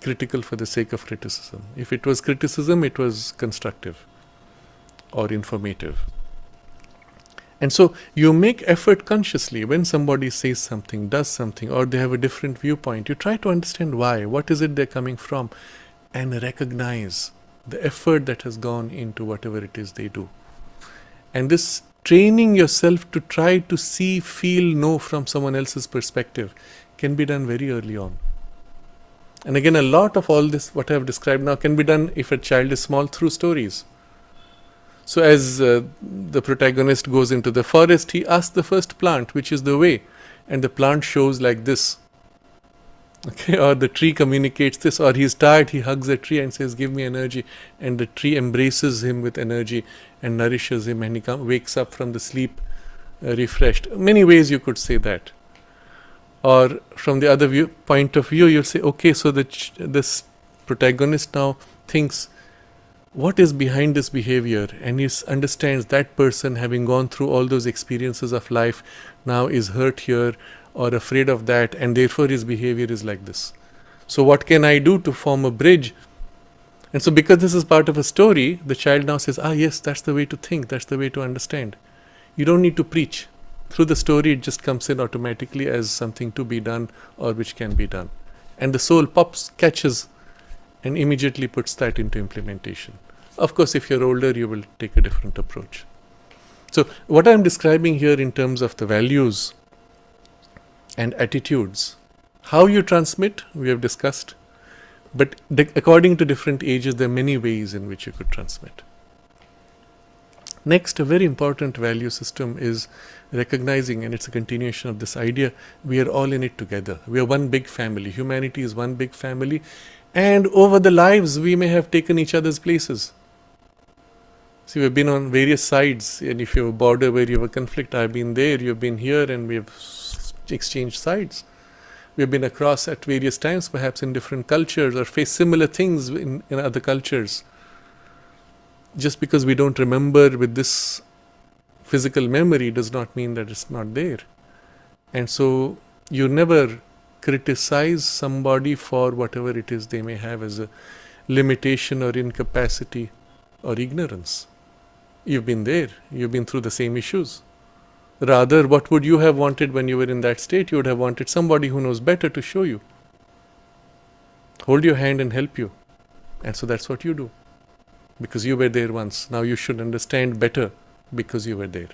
critical for the sake of criticism. If it was criticism, it was constructive or informative. And so you make effort consciously when somebody says something, does something, or they have a different viewpoint. You try to understand why, what is it they're coming from, and recognize the effort that has gone into whatever it is they do. And this training yourself to try to see, feel, know from someone else's perspective can be done very early on. And again, a lot of all this, what I have described now, can be done if a child is small through stories. So as the protagonist goes into the forest, he asks the first plant, which is the way, and the plant shows like this. Okay, or the tree communicates this, or he's tired, he hugs a tree and says, give me energy, and the tree embraces him with energy and nourishes him, and he wakes up from the sleep refreshed. Many ways you could say that. Or from the other point of view, you'll say, okay, so this protagonist now thinks, what is behind this behavior? And he understands that person, having gone through all those experiences of life, now is hurt here or afraid of that, and therefore his behavior is like this. So what can I do to form a bridge? And so because this is part of a story, the child now says, yes, that's the way to think, that's the way to understand. You don't need to preach. Through the story, it just comes in automatically as something to be done or which can be done. And the soul catches and immediately puts that into implementation. Of course, if you're older, you will take a different approach. So what I'm describing here in terms of the values and attitudes, how you transmit, we have discussed, but according to different ages, there are many ways in which you could transmit. Next, a very important value system is recognizing, and it's a continuation of this idea, we are all in it together. We are one big family. Humanity is one big family. And over the lives, we may have taken each other's places. See, we've been on various sides, and if you have a border where you have a conflict, I've been there, you've been here, and we have exchanged sides. We've been across at various times, perhaps in different cultures, or faced similar things in other cultures. Just because we don't remember with this physical memory does not mean that it's not there. And so you never criticize somebody for whatever it is they may have as a limitation or incapacity or ignorance. You've been there. You've been through the same issues. Rather, what would you have wanted when you were in that state? You would have wanted somebody who knows better to show you, hold your hand and help you. And so that's what you do. Because you were there once. Now you should understand better because you were there.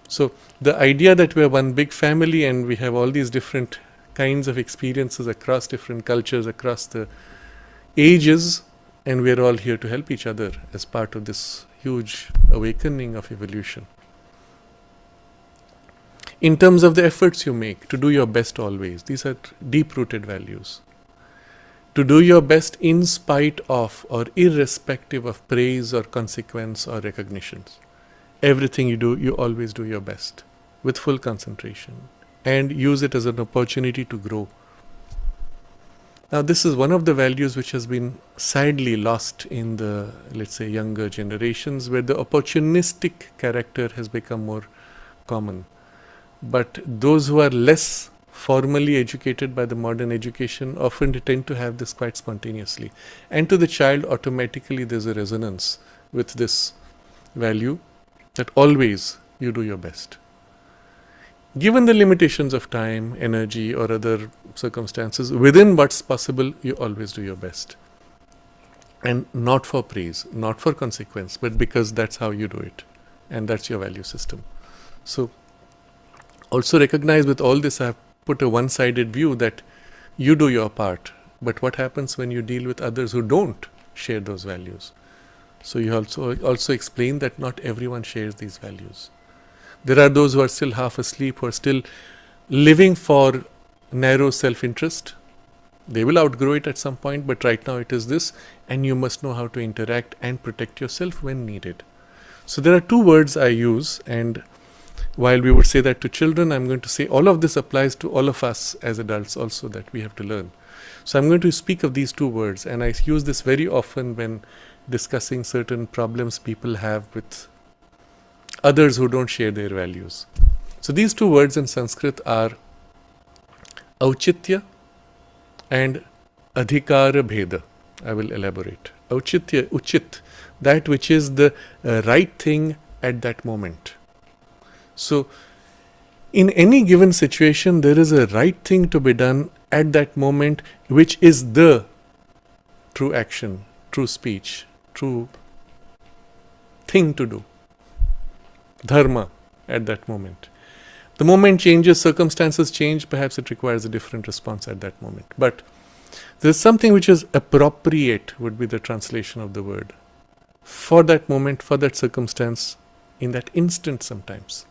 So the idea that we are one big family and we have all these different kinds of experiences across different cultures, across the ages, and we are all here to help each other as part of this huge awakening of evolution. In terms of the efforts you make to do your best always, these are deep-rooted values. To do your best in spite of or irrespective of praise or consequence or recognitions. Everything you do, you always do your best with full concentration and use it as an opportunity to grow. Now, this is one of the values which has been sadly lost in the, let's say, younger generations, where the opportunistic character has become more common. But those who are less formally educated by the modern education often tend to have this quite spontaneously. And to the child, automatically there's a resonance with this value that always you do your best. Given the limitations of time, energy, or other circumstances, within what's possible, you always do your best. And not for praise, not for consequence, but because that's how you do it. And that's your value system. So, also recognize with all this, I have put a one-sided view that you do your part. But what happens when you deal with others who don't share those values? So you also explain that not everyone shares these values. There are those who are still half asleep, who are still living for narrow self-interest. They will outgrow it at some point, but right now it is this, and you must know how to interact and protect yourself when needed. So there are two words I use, and while we would say that to children, I'm going to say all of this applies to all of us as adults also, that we have to learn. So I'm going to speak of these two words, and I use this very often when discussing certain problems people have with others who don't share their values. So these two words in Sanskrit are auchitya and adhikara bheda. I will elaborate. Auchitya, uchit, that which is the right thing at that moment. So, in any given situation, there is a right thing to be done at that moment, which is the true action, true speech, true thing to do. Dharma at that moment. The moment changes, circumstances change, perhaps it requires a different response at that moment. But there is something which is appropriate, would be the translation of the word, for that moment, for that circumstance, in that instant sometimes.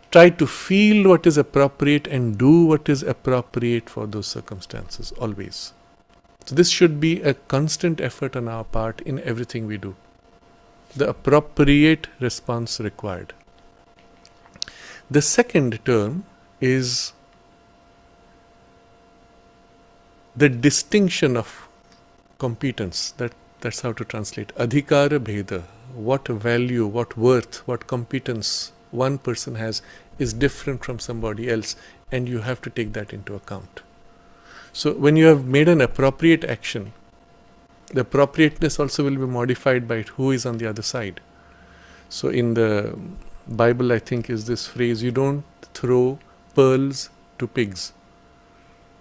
Try to feel what is appropriate and do what is appropriate for those circumstances, always. So this should be a constant effort on our part in everything we do. The appropriate response required. The second term is the distinction of competence. That's how to translate. Adhikara bheda. What value, what worth, what competence one person has is different from somebody else, and you have to take that into account. So when you have made an appropriate action, the appropriateness also will be modified by who is on the other side. So in the Bible, I think, is this phrase, you don't throw pearls to pigs.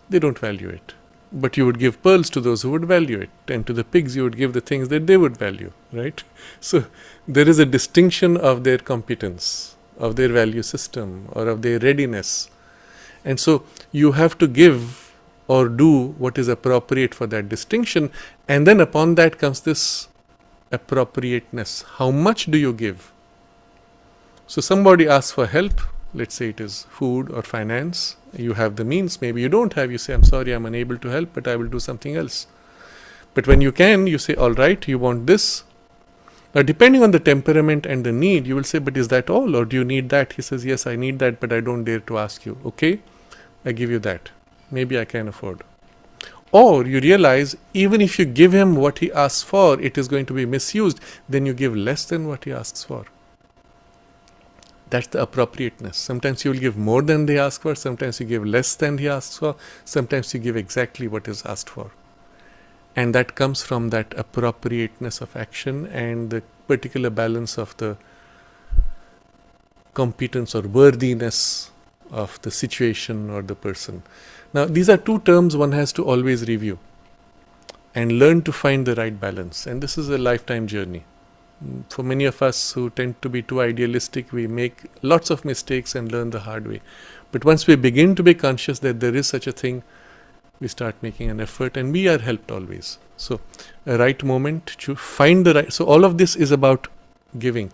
They don't value it. But you would give pearls to those who would value it, and to the pigs you would give the things that they would value, right? So there is a distinction of their competence, of their value system, or of their readiness. And so you have to give or do what is appropriate for that distinction, and then upon that comes this appropriateness. How much do you give? So somebody asks for help, let's say it is food or finance, you have the means, maybe you don't have, you say, I'm sorry, I'm unable to help, but I will do something else. But when you can, you say, all right, you want this. Now, depending on the temperament and the need, you will say, but is that all, or do you need that? He says, yes, I need that, but I don't dare to ask you. Okay, I give you that. Maybe I can afford. Or you realize, even if you give him what he asks for, it is going to be misused, then you give less than what he asks for. That's the appropriateness. Sometimes you will give more than they ask for, sometimes you give less than he asks for, sometimes you give exactly what is asked for. And that comes from that appropriateness of action and the particular balance of the competence or worthiness of the situation or the person. Now, these are two terms one has to always review and learn to find the right balance. And this is a lifetime journey. For many of us who tend to be too idealistic, we make lots of mistakes and learn the hard way. But once we begin to be conscious that there is such a thing, we start making an effort, and we are helped always. So a right moment to find the right. So all of this is about giving.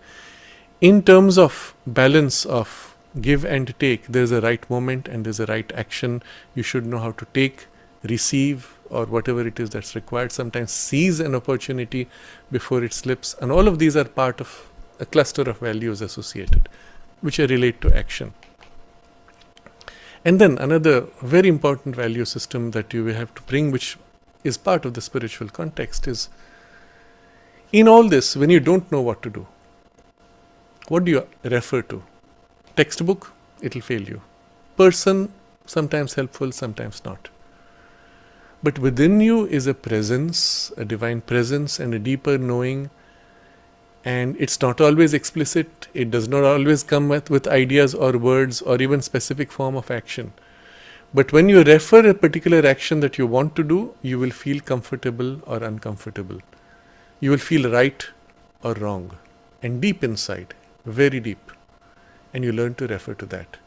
In terms of balance of give and take, there's a right moment and there's a right action. You should know how to take, receive, or whatever it is that's required. Sometimes seize an opportunity before it slips. And all of these are part of a cluster of values associated, which relate to action. And then another very important value system that you will have to bring, which is part of the spiritual context, is in all this, when you don't know what to do, what do you refer to? Textbook, it will fail you. Person, sometimes helpful, sometimes not. But within you is a presence, a divine presence, and a deeper knowing. And it's not always explicit. It does not always come with ideas or words or even specific form of action. But when you refer a particular action that you want to do, you will feel comfortable or uncomfortable. You will feel right or wrong. And deep inside, very deep. And you learn to refer to that.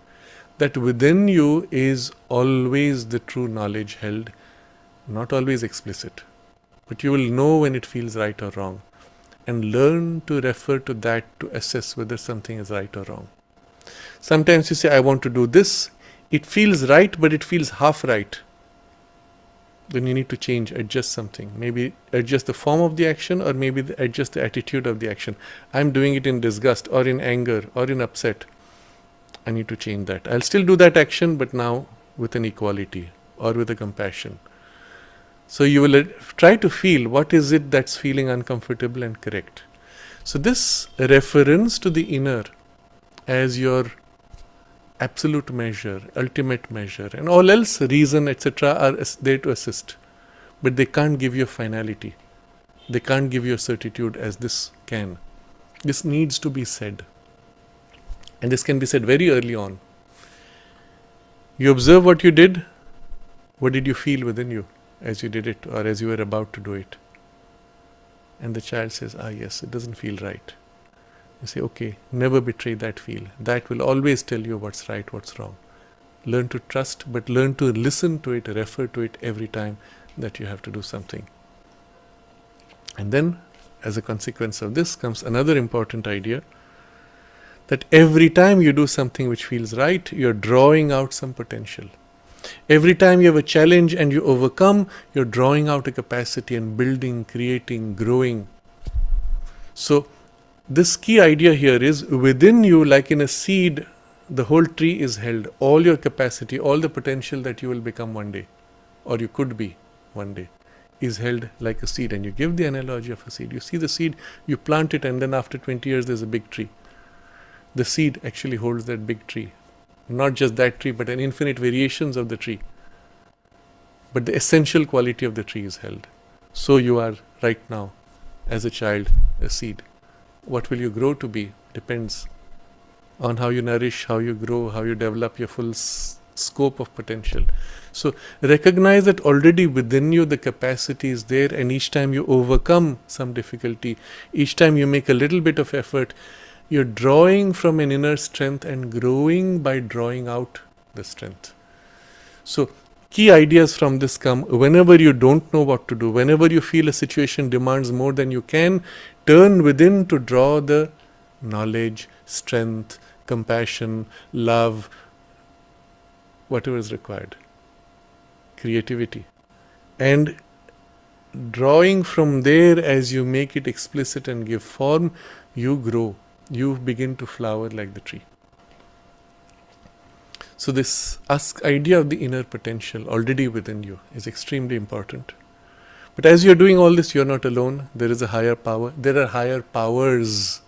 That within you is always the true knowledge held, not always explicit. But you will know when it feels right or wrong. And learn to refer to that to assess whether something is right or wrong. Sometimes you say, I want to do this. It feels right, but it feels half right. Then you need to change, adjust something. Maybe adjust the form of the action, or maybe adjust the attitude of the action. I'm doing it in disgust or in anger or in upset. I need to change that. I'll still do that action, but now with an equality or with a compassion. So you will try to feel what is it that's feeling uncomfortable and correct. So this reference to the inner as your absolute measure, ultimate measure, and all else, reason, etc., are there to assist. But they can't give you a finality. They can't give you a certitude as this can. This needs to be said. And this can be said very early on. You observe what you did. What did you feel within you as you did it or as you were about to do it? And the child says, yes, it doesn't feel right. You say, okay, never betray that feel. That will always tell you what's right, what's wrong. Learn to trust, but learn to listen to it, refer to it every time that you have to do something. And then, as a consequence of this, comes another important idea, that every time you do something which feels right, you're drawing out some potential. Every time you have a challenge and you overcome, you're drawing out a capacity and building, creating, growing. So, this key idea here is, within you, like in a seed, the whole tree is held. All your capacity, all the potential that you will become one day, or you could be one day, is held like a seed. And you give the analogy of a seed. You see the seed, you plant it, and then after 20 years there's a big tree. The seed actually holds that big tree. Not just that tree, but an infinite variations of the tree. But the essential quality of the tree is held. So you are right now, as a child, a seed. What will you grow to be depends on how you nourish, how you grow, how you develop your full scope of potential. So recognize that already within you the capacity is there, and each time you overcome some difficulty, each time you make a little bit of effort, you're drawing from an inner strength and growing by drawing out the strength. So key ideas from this come: whenever you don't know what to do, whenever you feel a situation demands more than you can, turn within to draw the knowledge, strength, compassion, love, whatever is required, creativity. And drawing from there, as you make it explicit and give form, you grow. You begin to flower like the tree. So this idea of the inner potential already within you is extremely important. But as you're doing all this, you're not alone. There is a higher power. There are higher powers,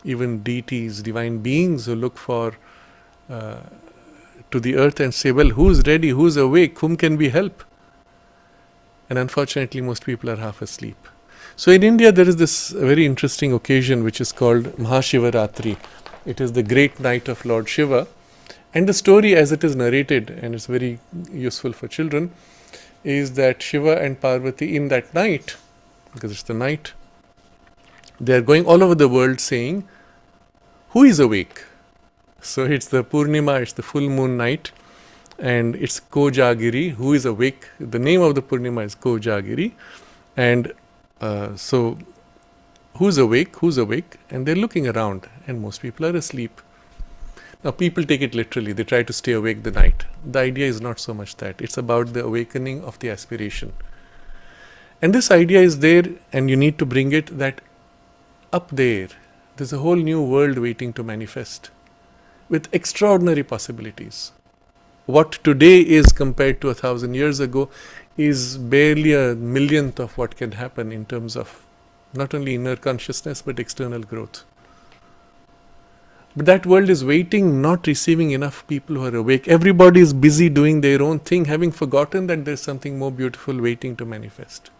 even deities, divine beings who look to the earth and say, well, who's ready? Who's awake? Whom can we help? And unfortunately, most people are half asleep. So in India, there is this very interesting occasion which is called Mahashivaratri. It is the great night of Lord Shiva. And the story as it is narrated, and it's very useful for children, is that Shiva and Parvati in that night, because it's the night, they are going all over the world saying, who is awake? So it's the Purnima, it's the full moon night, and it's Kojagiri, who is awake. The name of the Purnima is Kojagiri. And so who's awake? Who's awake? And they're looking around, and most people are asleep. Now people take it literally. They try to stay awake the night. The idea is not so much that. It's about the awakening of the aspiration. And this idea is there, and you need to bring it that up there's a whole new world waiting to manifest with extraordinary possibilities. What today is compared to 1,000 years ago is barely a millionth of what can happen in terms of not only inner consciousness but external growth. But that world is waiting, not receiving enough people who are awake. Everybody is busy doing their own thing, having forgotten that there's something more beautiful waiting to manifest.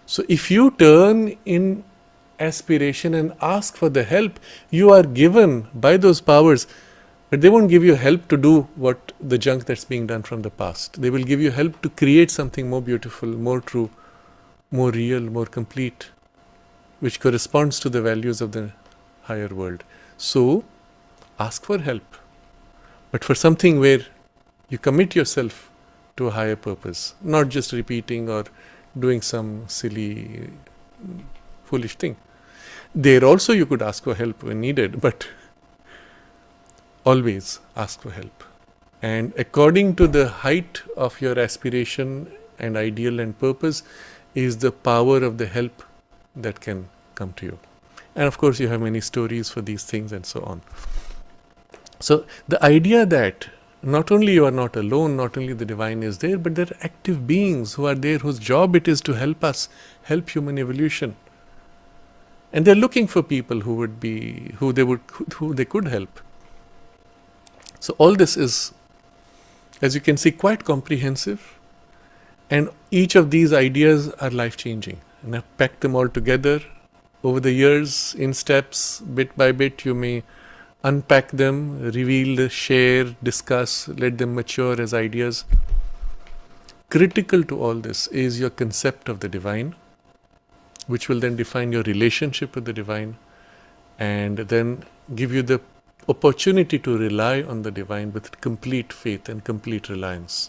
So if you turn in aspiration and ask for the help, you are given by those powers, but they won't give you help to do what the junk that's being done from the past. They will give you help to create something more beautiful, more true, more real, more complete, which corresponds to the values of the higher world. So, ask for help, but for something where you commit yourself to a higher purpose, not just repeating or doing some silly, foolish thing. There also you could ask for help when needed, but always ask for help. And according to the height of your aspiration and ideal and purpose is the power of the help that can come to you. And of course, you have many stories for these things and so on. So the idea that not only you are not alone, not only the divine is there, but there are active beings who are there whose job it is to help us, help human evolution. And they're looking for people who they could help. So all this is, as you can see, quite comprehensive, and each of these ideas are life-changing. And I've packed them all together over the years in steps, bit by bit. You may unpack them, reveal, share, discuss, let them mature as ideas. Critical to all this is your concept of the divine, which will then define your relationship with the divine, and then give you the opportunity to rely on the divine with complete faith and complete reliance.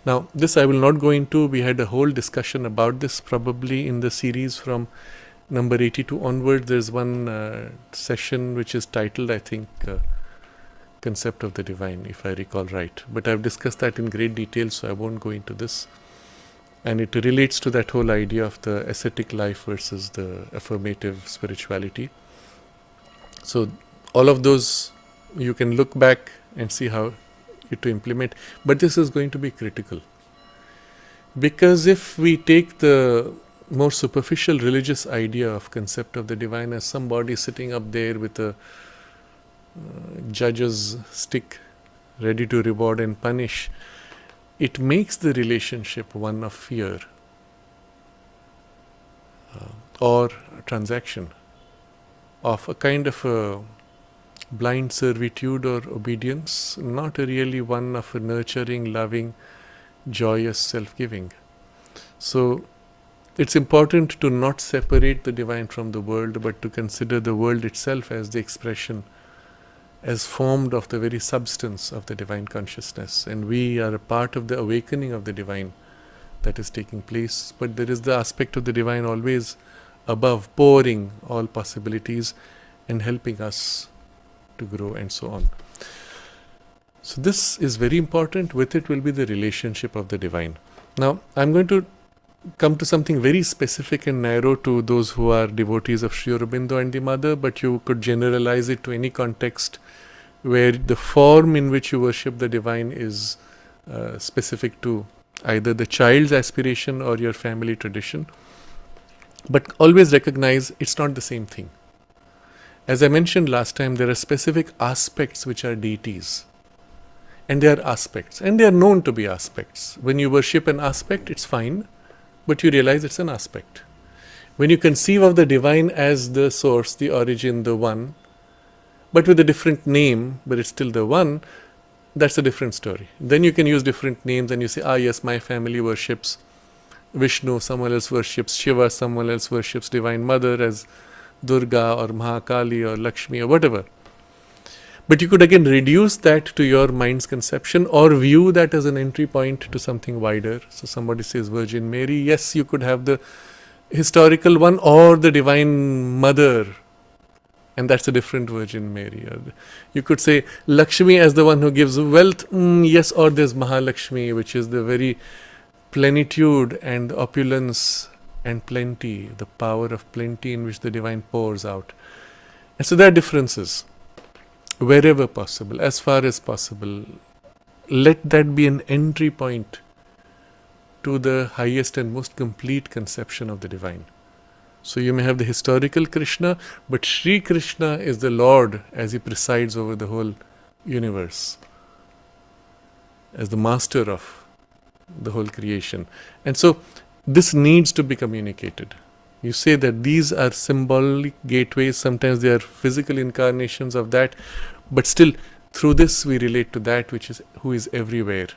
Now, this I will not go into. We had a whole discussion about this probably in the series from number 82 onward. There's one session which is titled, I think, Concept of the Divine, if I recall right. But I've discussed that in great detail, so I won't go into this. And it relates to that whole idea of the ascetic life versus the affirmative spirituality. So all of those you can look back and see how to implement. But this is going to be critical. Because if we take the more superficial religious idea of concept of the divine as somebody sitting up there with a judge's stick ready to reward and punish, it makes the relationship one of fear or transaction, of a kind of a blind servitude or obedience, not really one of a nurturing, loving, joyous self-giving. So it's important to not separate the divine from the world, but to consider the world itself as the expression, as formed of the very substance of the divine consciousness. And we are a part of the awakening of the divine that is taking place. But there is the aspect of the divine always above, pouring all possibilities and helping us to grow and so on. So this is very important. With it will be the relationship of the divine. Now, I'm going to come to something very specific and narrow to those who are devotees of Sri Aurobindo and the Mother, but you could generalize it to any context where the form in which you worship the divine is specific to either the child's aspiration or your family tradition. But always recognize it's not the same thing. As I mentioned last time, there are specific aspects which are deities. And they are aspects. And they are known to be aspects. When you worship an aspect, it's fine. But you realize it's an aspect. When you conceive of the divine as the source, the origin, the one, but with a different name, but it's still the one, that's a different story. Then you can use different names and you say, yes, my family worships Vishnu, someone else worships Shiva, someone else worships Divine Mother as Durga or Mahakali or Lakshmi or whatever. But you could again reduce that to your mind's conception or view that as an entry point to something wider. So somebody says Virgin Mary. Yes, you could have the historical one or the Divine Mother, and that's a different Virgin Mary. Or you could say Lakshmi as the one who gives wealth. Yes, or there's Mahalakshmi, which is the very plenitude and opulence and plenty, the power of plenty in which the divine pours out. And so there are differences. Wherever possible, as far as possible, let that be an entry point to the highest and most complete conception of the divine. So you may have the historical Krishna, but Sri Krishna is the Lord as he presides over the whole universe, as the master of the whole creation. And so this needs to be communicated. You say that these are symbolic gateways, sometimes they are physical incarnations of that, but still through this we relate to that which is who is everywhere,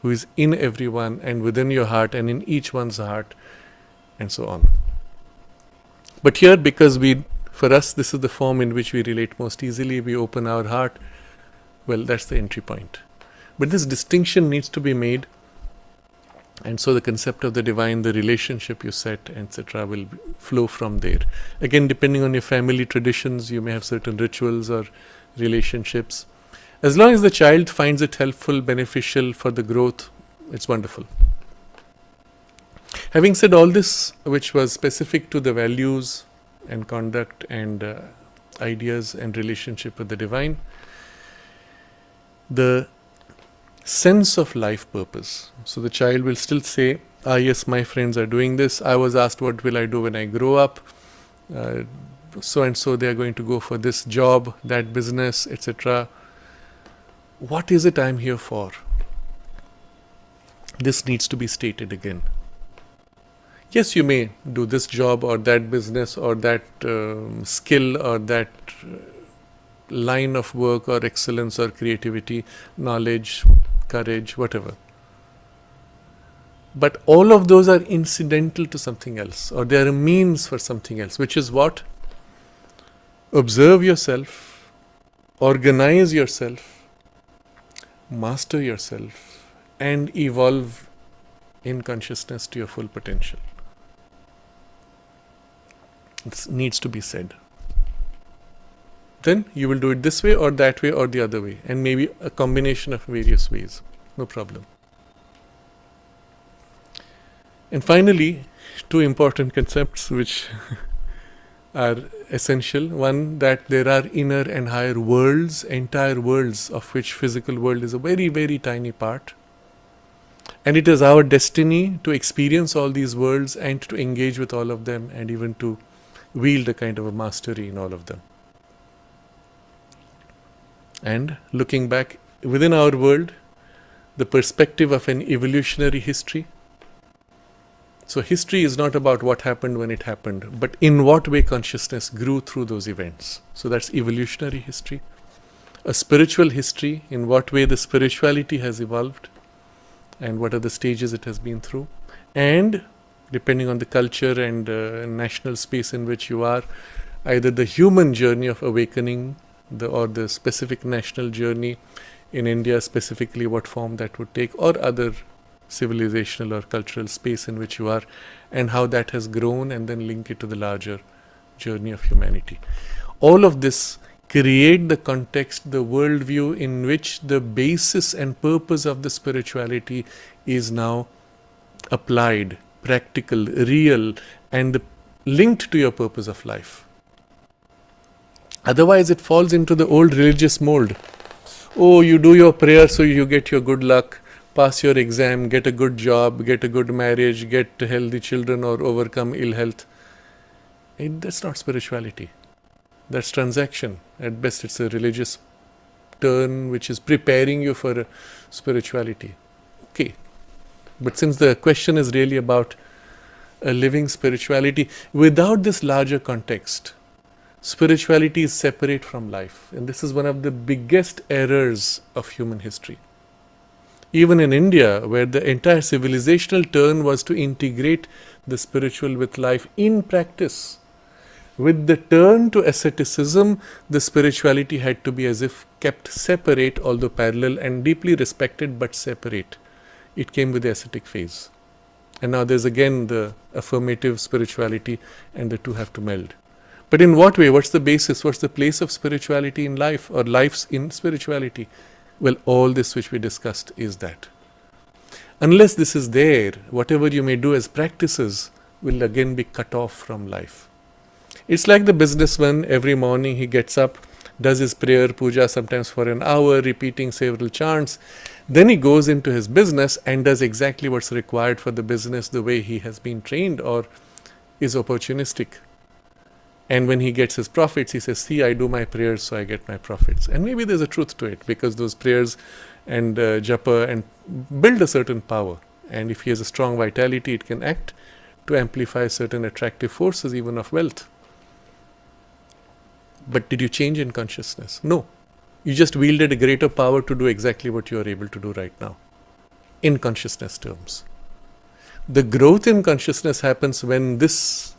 who is in everyone and within your heart and in each one's heart, and so on. But here, because for us this is the form in which we relate most easily, we open our heart, well, that's the entry point. But this distinction needs to be made. And so the concept of the divine, the relationship you set, etc., will flow from there. Again, depending on your family traditions, you may have certain rituals or relationships. As long as the child finds it helpful, beneficial for the growth, it's wonderful. Having said all this, which was specific to the values and conduct and ideas and relationship with the divine, the sense of life purpose. So the child will still say, yes, my friends are doing this. I was asked, what will I do when I grow up? So and so they are going to go for this job, that business, etc. what is it I'm here for? This needs to be stated again. Yes, you may do this job or that business or that skill or that line of work or excellence or creativity, knowledge, courage, whatever. But all of those are incidental to something else, or they are a means for something else, which is what? Observe yourself, organize yourself, master yourself, and evolve in consciousness to your full potential. This needs to be said. Then you will do it this way or that way or the other way, and maybe a combination of various ways. No problem. And finally, two important concepts which are essential. One, that there are inner and higher worlds, entire worlds, of which physical world is a very, very tiny part. And it is our destiny to experience all these worlds and to engage with all of them, and even to wield a kind of a mastery in all of them. And looking back within our world, the perspective of an evolutionary history. So history is not about what happened when it happened, but in what way consciousness grew through those events. So that's evolutionary history. A spiritual history, in what way the spirituality has evolved and what are the stages it has been through. And depending on the culture and national space in which you are, either the human journey of awakening or the specific national journey in India, specifically what form that would take, or other civilizational or cultural space in which you are, and how that has grown, and then link it to the larger journey of humanity. All of this create the context, the worldview in which the basis and purpose of the spirituality is now applied, practical, real, and linked to your purpose of life. Otherwise, it falls into the old religious mold. Oh, you do your prayer so you get your good luck, pass your exam, get a good job, get a good marriage, get healthy children, or overcome ill health. That's not spirituality. That's transaction. At best, it's a religious turn which is preparing you for a spirituality. Okay. But since the question is really about a living spirituality, without this larger context, spirituality is separate from life. And this is one of the biggest errors of human history. Even in India, where the entire civilizational turn was to integrate the spiritual with life in practice, with the turn to asceticism, the spirituality had to be as if kept separate, although parallel, and deeply respected but separate. It came with the ascetic phase. And now there's again the affirmative spirituality, and the two have to meld. But in what way? What's the basis? What's the place of spirituality in life, or life's in spirituality? Well, all this which we discussed is that. Unless this is there, whatever you may do as practices will again be cut off from life. It's like the businessman. Every morning he gets up, does his prayer, puja, sometimes for an hour, repeating several chants. Then he goes into his business and does exactly what's required for the business, the way he has been trained, or is opportunistic. And when he gets his profits, he says, see, I do my prayers, so I get my profits. And maybe there's a truth to it, because those prayers and japa and build a certain power. And if he has a strong vitality, it can act to amplify certain attractive forces, even of wealth. But did you change in consciousness? No. You just wielded a greater power to do exactly what you are able to do right now, in consciousness terms. The growth in consciousness happens when this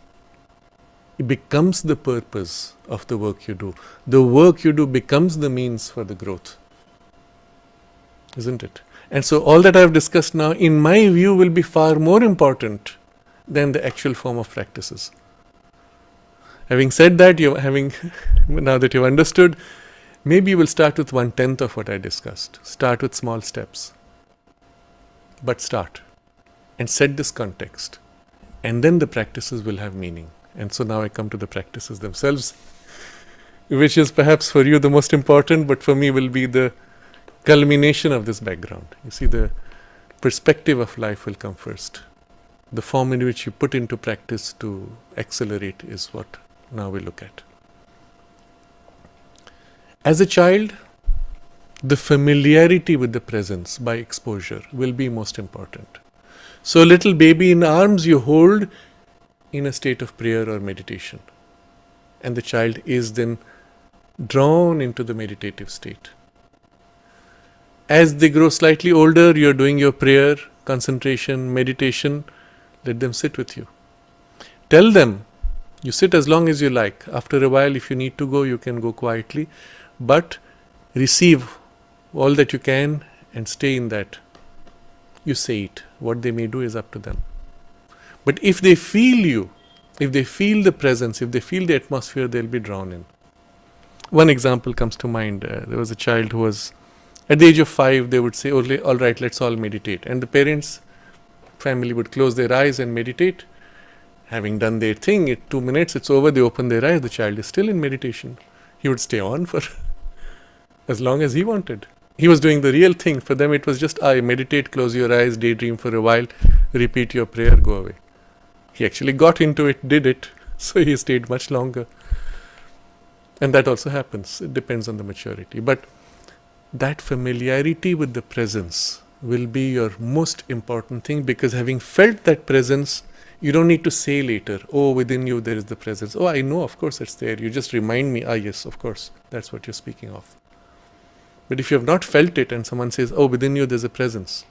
becomes the purpose of the work you do. The work you do becomes the means for the growth. Isn't it? And so all that I have discussed now, in my view, will be far more important than the actual form of practices. Having said that, now that you've understood, maybe you will start with 1/10 of what I discussed. Start with small steps. But start. And set this context. And then the practices will have meaning. And so now I come to the practices themselves, which is perhaps for you the most important, but for me will be the culmination of this background. You see, the perspective of life will come first. The form in which you put into practice to accelerate is what now we look at. As a child, the familiarity with the presence by exposure will be most important. So, a little baby in arms you hold in a state of prayer or meditation, and the child is then drawn into the meditative state. As they grow slightly older, you're doing your prayer, concentration, meditation, let them sit with you. Tell them, you sit as long as you like. After a while, if you need to go, you can go quietly, but receive all that you can and stay in that. You say it. What they may do is up to them. But if they feel you, if they feel the presence, if they feel the atmosphere, they'll be drawn in. One example comes to mind. There was a child who was, at the age of 5, they would say, all right, let's all meditate. And the parents, family would close their eyes and meditate. Having done their thing, in 2 minutes, it's over, they open their eyes, the child is still in meditation. He would stay on for as long as he wanted. He was doing the real thing. For them, it was just, meditate, close your eyes, daydream for a while, repeat your prayer, go away. He actually got into it, did it, so he stayed much longer. And that also happens. It depends on the maturity. But that familiarity with the presence will be your most important thing, because having felt that presence, you don't need to say later, oh, within you there is the presence. Oh, I know, of course it's there. You just remind me, yes, of course, that's what you're speaking of. But if you have not felt it and someone says, oh, within you there's a presence,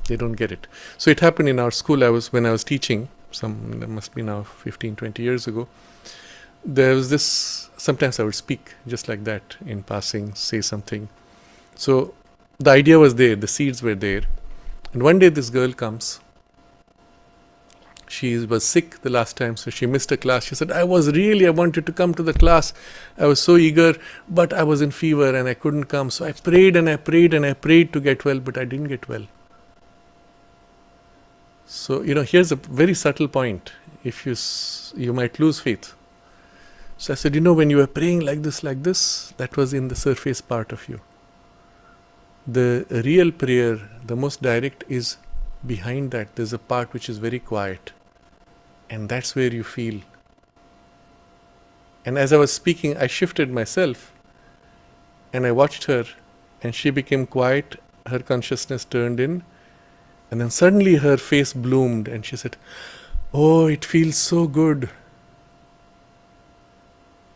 they don't get it. So it happened in our school. When I was teaching, that must be now 15, 20 years ago, there was this, sometimes I would speak just like that in passing, say something. So the idea was there, the seeds were there. And one day this girl comes. She was sick the last time, so she missed a class. She said, I wanted to come to the class. I was so eager, but I was in fever and I couldn't come. So I prayed and I prayed and I prayed to get well, but I didn't get well. So, here's a very subtle point. If you might lose faith. So I said, when you were praying like this, that was in the surface part of you. The real prayer, the most direct, is behind that. There's a part which is very quiet. And that's where you feel. And as I was speaking, I shifted myself. And I watched her. And she became quiet. Her consciousness turned in. And then suddenly her face bloomed. And she said, oh, it feels so good.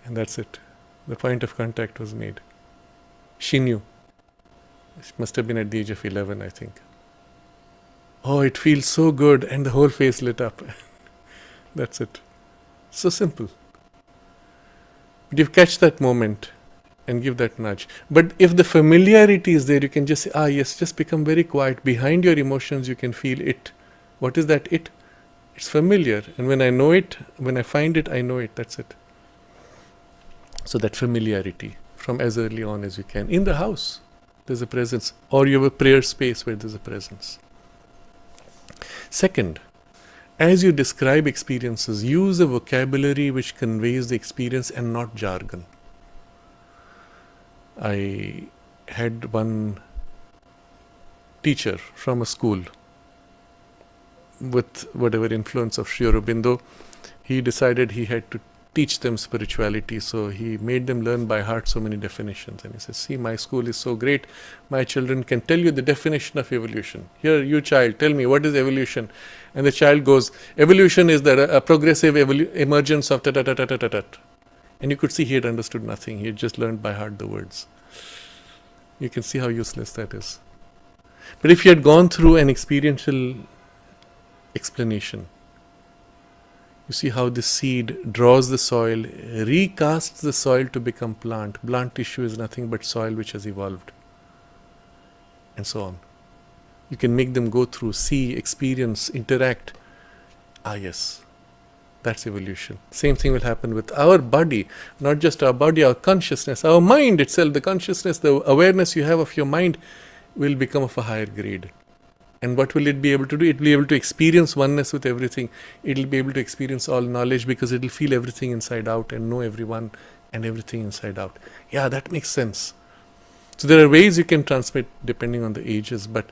And that's it. The point of contact was made. She knew. It must have been at the age of 11, I think. Oh, it feels so good. And the whole face lit up. That's it. So simple. But you catch that moment and give that nudge. But if the familiarity is there, you can just say, yes, just become very quiet. Behind your emotions, you can feel it. What is that it? It's familiar. And when I know it, when I find it, I know it. That's it. So that familiarity from as early on as you can. In the house, there's a presence. Or you have a prayer space where there's a presence. Second, as you describe experiences, use a vocabulary which conveys the experience and not jargon. I had one teacher from a school with whatever influence of Sri Aurobindo. He decided he had to teach them spirituality, so he made them learn by heart so many definitions. And he says, see, my school is so great, my children can tell you the definition of evolution. Here, you child, tell me, what is evolution? And the child goes, evolution is a progressive emergence of ta-ta-ta-ta-ta-ta. And you could see he had understood nothing. He had just learned by heart the words. You can see how useless that is. But if you had gone through an experiential explanation, you see how the seed draws the soil, recasts the soil to become plant. Plant tissue is nothing but soil which has evolved. And so on. You can make them go through, see, experience, interact. Yes, that's evolution. Same thing will happen with our body. Not just our body, our consciousness, our mind itself, the consciousness, the awareness you have of your mind will become of a higher grade. And what will it be able to do? It will be able to experience oneness with everything. It will be able to experience all knowledge because it will feel everything inside out and know everyone and everything inside out. Yeah, that makes sense. So there are ways you can transmit depending on the ages, but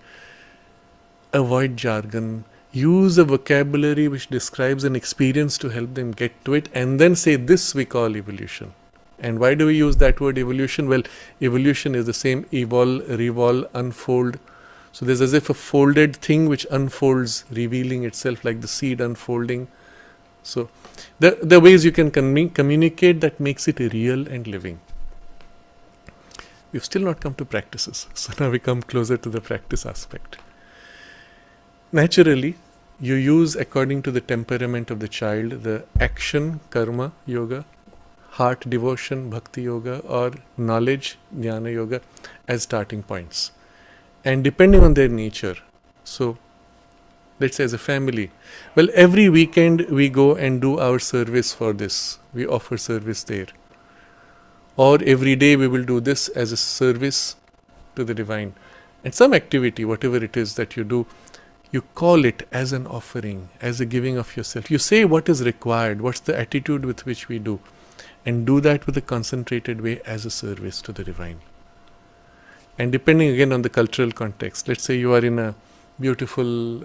avoid jargon. Use a vocabulary which describes an experience to help them get to it, and then say, this we call evolution. And why do we use that word evolution? Well, evolution is the same evolve, revolve, unfold. So there's as if a folded thing which unfolds, revealing itself like the seed unfolding. So the ways you can communicate that makes it real and living. We've still not come to practices. So now we come closer to the practice aspect. Naturally, you use according to the temperament of the child, the action, karma, yoga, heart, devotion, bhakti yoga, or knowledge, jnana yoga, as starting points. And depending on their nature, so let's say as a family, well, every weekend we go and do our service for this. We offer service there. Or every day we will do this as a service to the divine. And some activity, whatever it is that you do, you call it as an offering, as a giving of yourself. You say what is required, what's the attitude with which we do, and do that with a concentrated way as a service to the divine. And depending again on the cultural context, let's say you are in a beautiful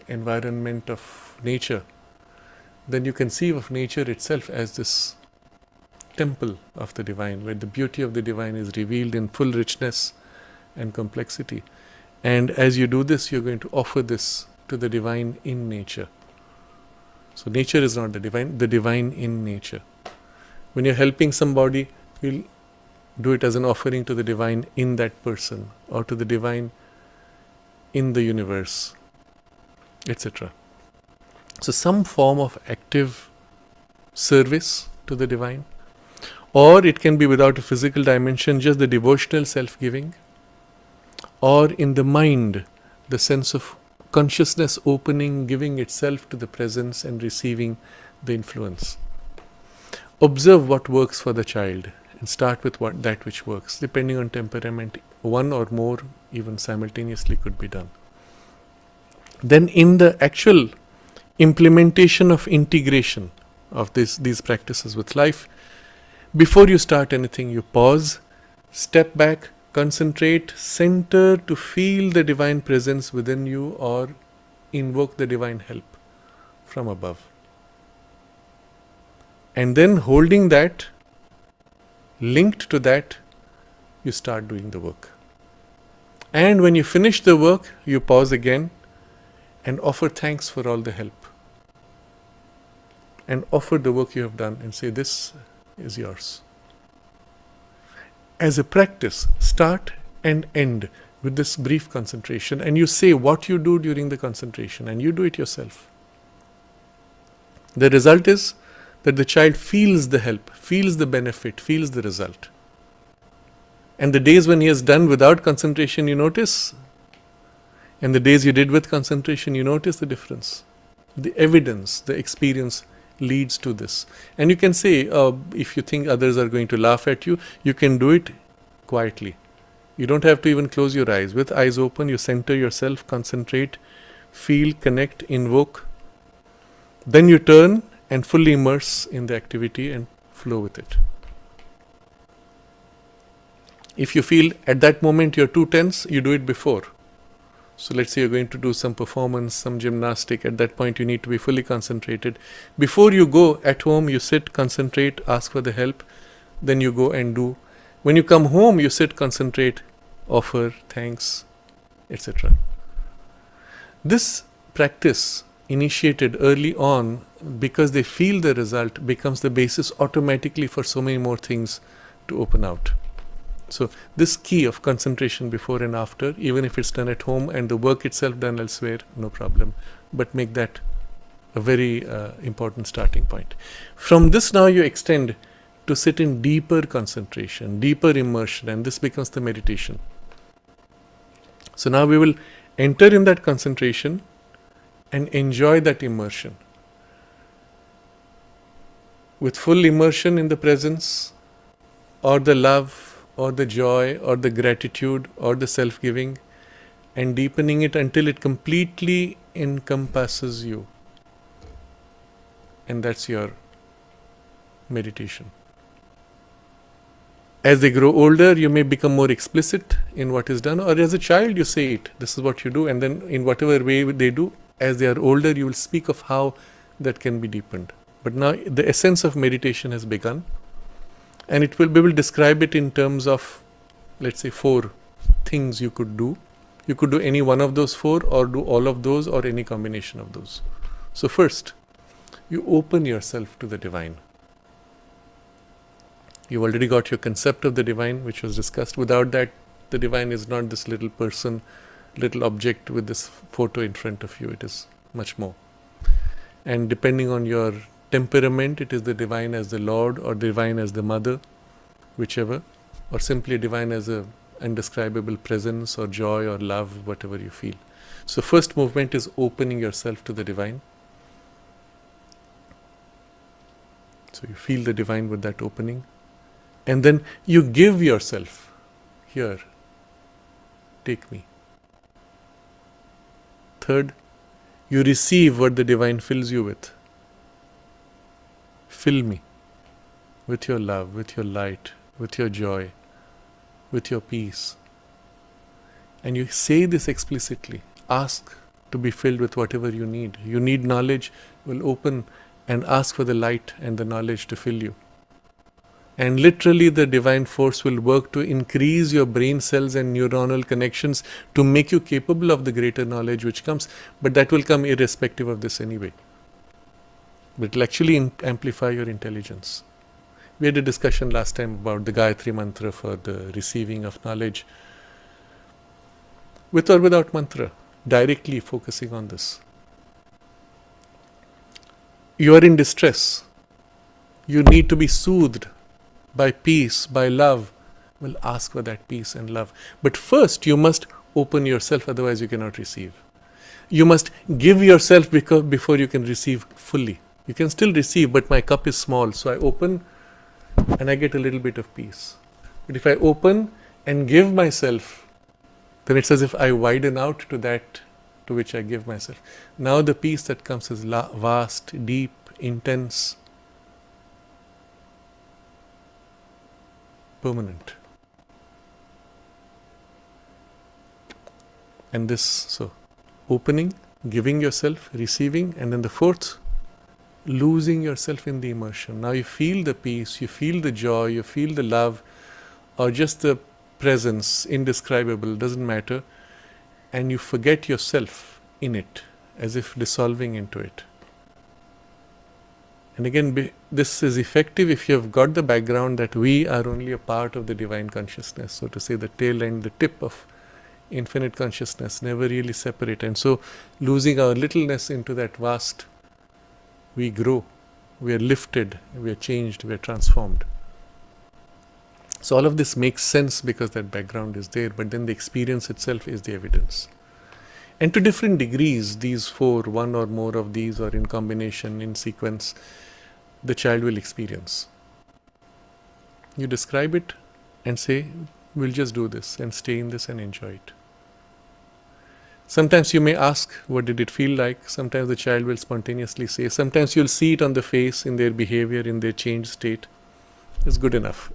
environment of nature, then you conceive of nature itself as this temple of the divine, where the beauty of the divine is revealed in full richness and complexity. And as you do this, you're going to offer this to the divine in nature. So nature is not the divine in nature. When you're helping somebody, you'll do it as an offering to the divine in that person, or to the divine in the universe, etc. So some form of active service to the divine, or it can be without a physical dimension, just the devotional self-giving, or in the mind, the sense of consciousness opening, giving itself to the presence and receiving the influence. Observe what works for the child and start with that which works. Depending on temperament, one or more even simultaneously could be done. Then in the actual implementation of integration of these practices with life, before you start anything, you pause, step back, concentrate, center to feel the divine presence within you, or invoke the divine help from above. And then holding that, linked to that, you start doing the work. And when you finish the work, you pause again and offer thanks for all the help. And offer the work you have done and say, this is yours. As a practice, start and end with this brief concentration, and you say what you do during the concentration, and you do it yourself. The result is that the child feels the help, feels the benefit, feels the result. And the days when he has done without concentration, you notice, and the days you did with concentration, you notice the difference. The evidence, the experience leads to this. And you can say, if you think others are going to laugh at you, you can do it quietly. You don't have to even close your eyes. With eyes open, you center yourself, concentrate, feel, connect, invoke. Then you turn and fully immerse in the activity and flow with it. If you feel at that moment you're too tense, you do it before. So let's say you're going to do some performance, some gymnastic. At that point you need to be fully concentrated. Before you go at home, you sit, concentrate, ask for the help. Then you go and do. When you come home, you sit, concentrate, offer, thanks, etc. This practice, initiated early on because they feel the result, becomes the basis automatically for so many more things to open out. So this key of concentration before and after, even if it's done at home and the work itself done elsewhere, no problem. But make that a very important starting point. From this now you extend to sit in deeper concentration, deeper immersion, and this becomes the meditation. So now we will enter in that concentration and enjoy that immersion. With full immersion in the presence, or the love, or the joy, or the gratitude, or the self-giving, and deepening it until it completely encompasses you. And that's your meditation. As they grow older, you may become more explicit in what is done, or as a child you say it, this is what you do, and then in whatever way they do, as they are older you will speak of how that can be deepened. But now the essence of meditation has begun. And we will describe it in terms of, let's say, 4 things you could do. You could do any one of those 4, or do all of those, or any combination of those. So first, you open yourself to the divine. You've already got your concept of the divine, which was discussed. Without that, the divine is not this little person, little object with this photo in front of you. It is much more. And depending on your temperament, it is the divine as the Lord, or divine as the Mother, whichever, or simply divine as a indescribable presence or joy or love, whatever you feel. So first movement is opening yourself to the divine. So you feel the divine with that opening. And then you give yourself, here, take me. Third, you receive what the divine fills you with. Fill me with your love, with your light, with your joy, with your peace. And you say this explicitly. Ask to be filled with whatever you need. You need knowledge, will open and ask for the light and the knowledge to fill you. And literally the divine force will work to increase your brain cells and neuronal connections to make you capable of the greater knowledge which comes. But that will come irrespective of this anyway. But it will actually amplify your intelligence. We had a discussion last time about the Gayatri Mantra for the receiving of knowledge. With or without mantra, directly focusing on this. You are in distress. You need to be soothed by peace, by love. Well, ask for that peace and love. But first you must open yourself, otherwise you cannot receive. You must give yourself before you can receive fully. You can still receive, but my cup is small, so I open and I get a little bit of peace. But if I open and give myself, then it's as if I widen out to that to which I give myself. Now the peace that comes is vast, deep, intense, permanent. And this, so opening, giving yourself, receiving, and then the fourth, losing yourself in the immersion. Now you feel the peace, you feel the joy, you feel the love, or just the presence, indescribable, doesn't matter, and you forget yourself in it, as if dissolving into it. And again, this is effective if you have got the background that we are only a part of the divine consciousness, so to say the tail end, the tip of infinite consciousness, never really separate. And so losing our littleness into that vast, we grow, we are lifted, we are changed, we are transformed. So all of this makes sense because that background is there, but then the experience itself is the evidence. And to different degrees, these 4, one or more of these, or in combination, in sequence, the child will experience. You describe it and say, we'll just do this and stay in this and enjoy it. Sometimes you may ask, what did it feel like? Sometimes the child will spontaneously say. Sometimes you'll see it on the face, in their behavior, in their changed state. It's good enough.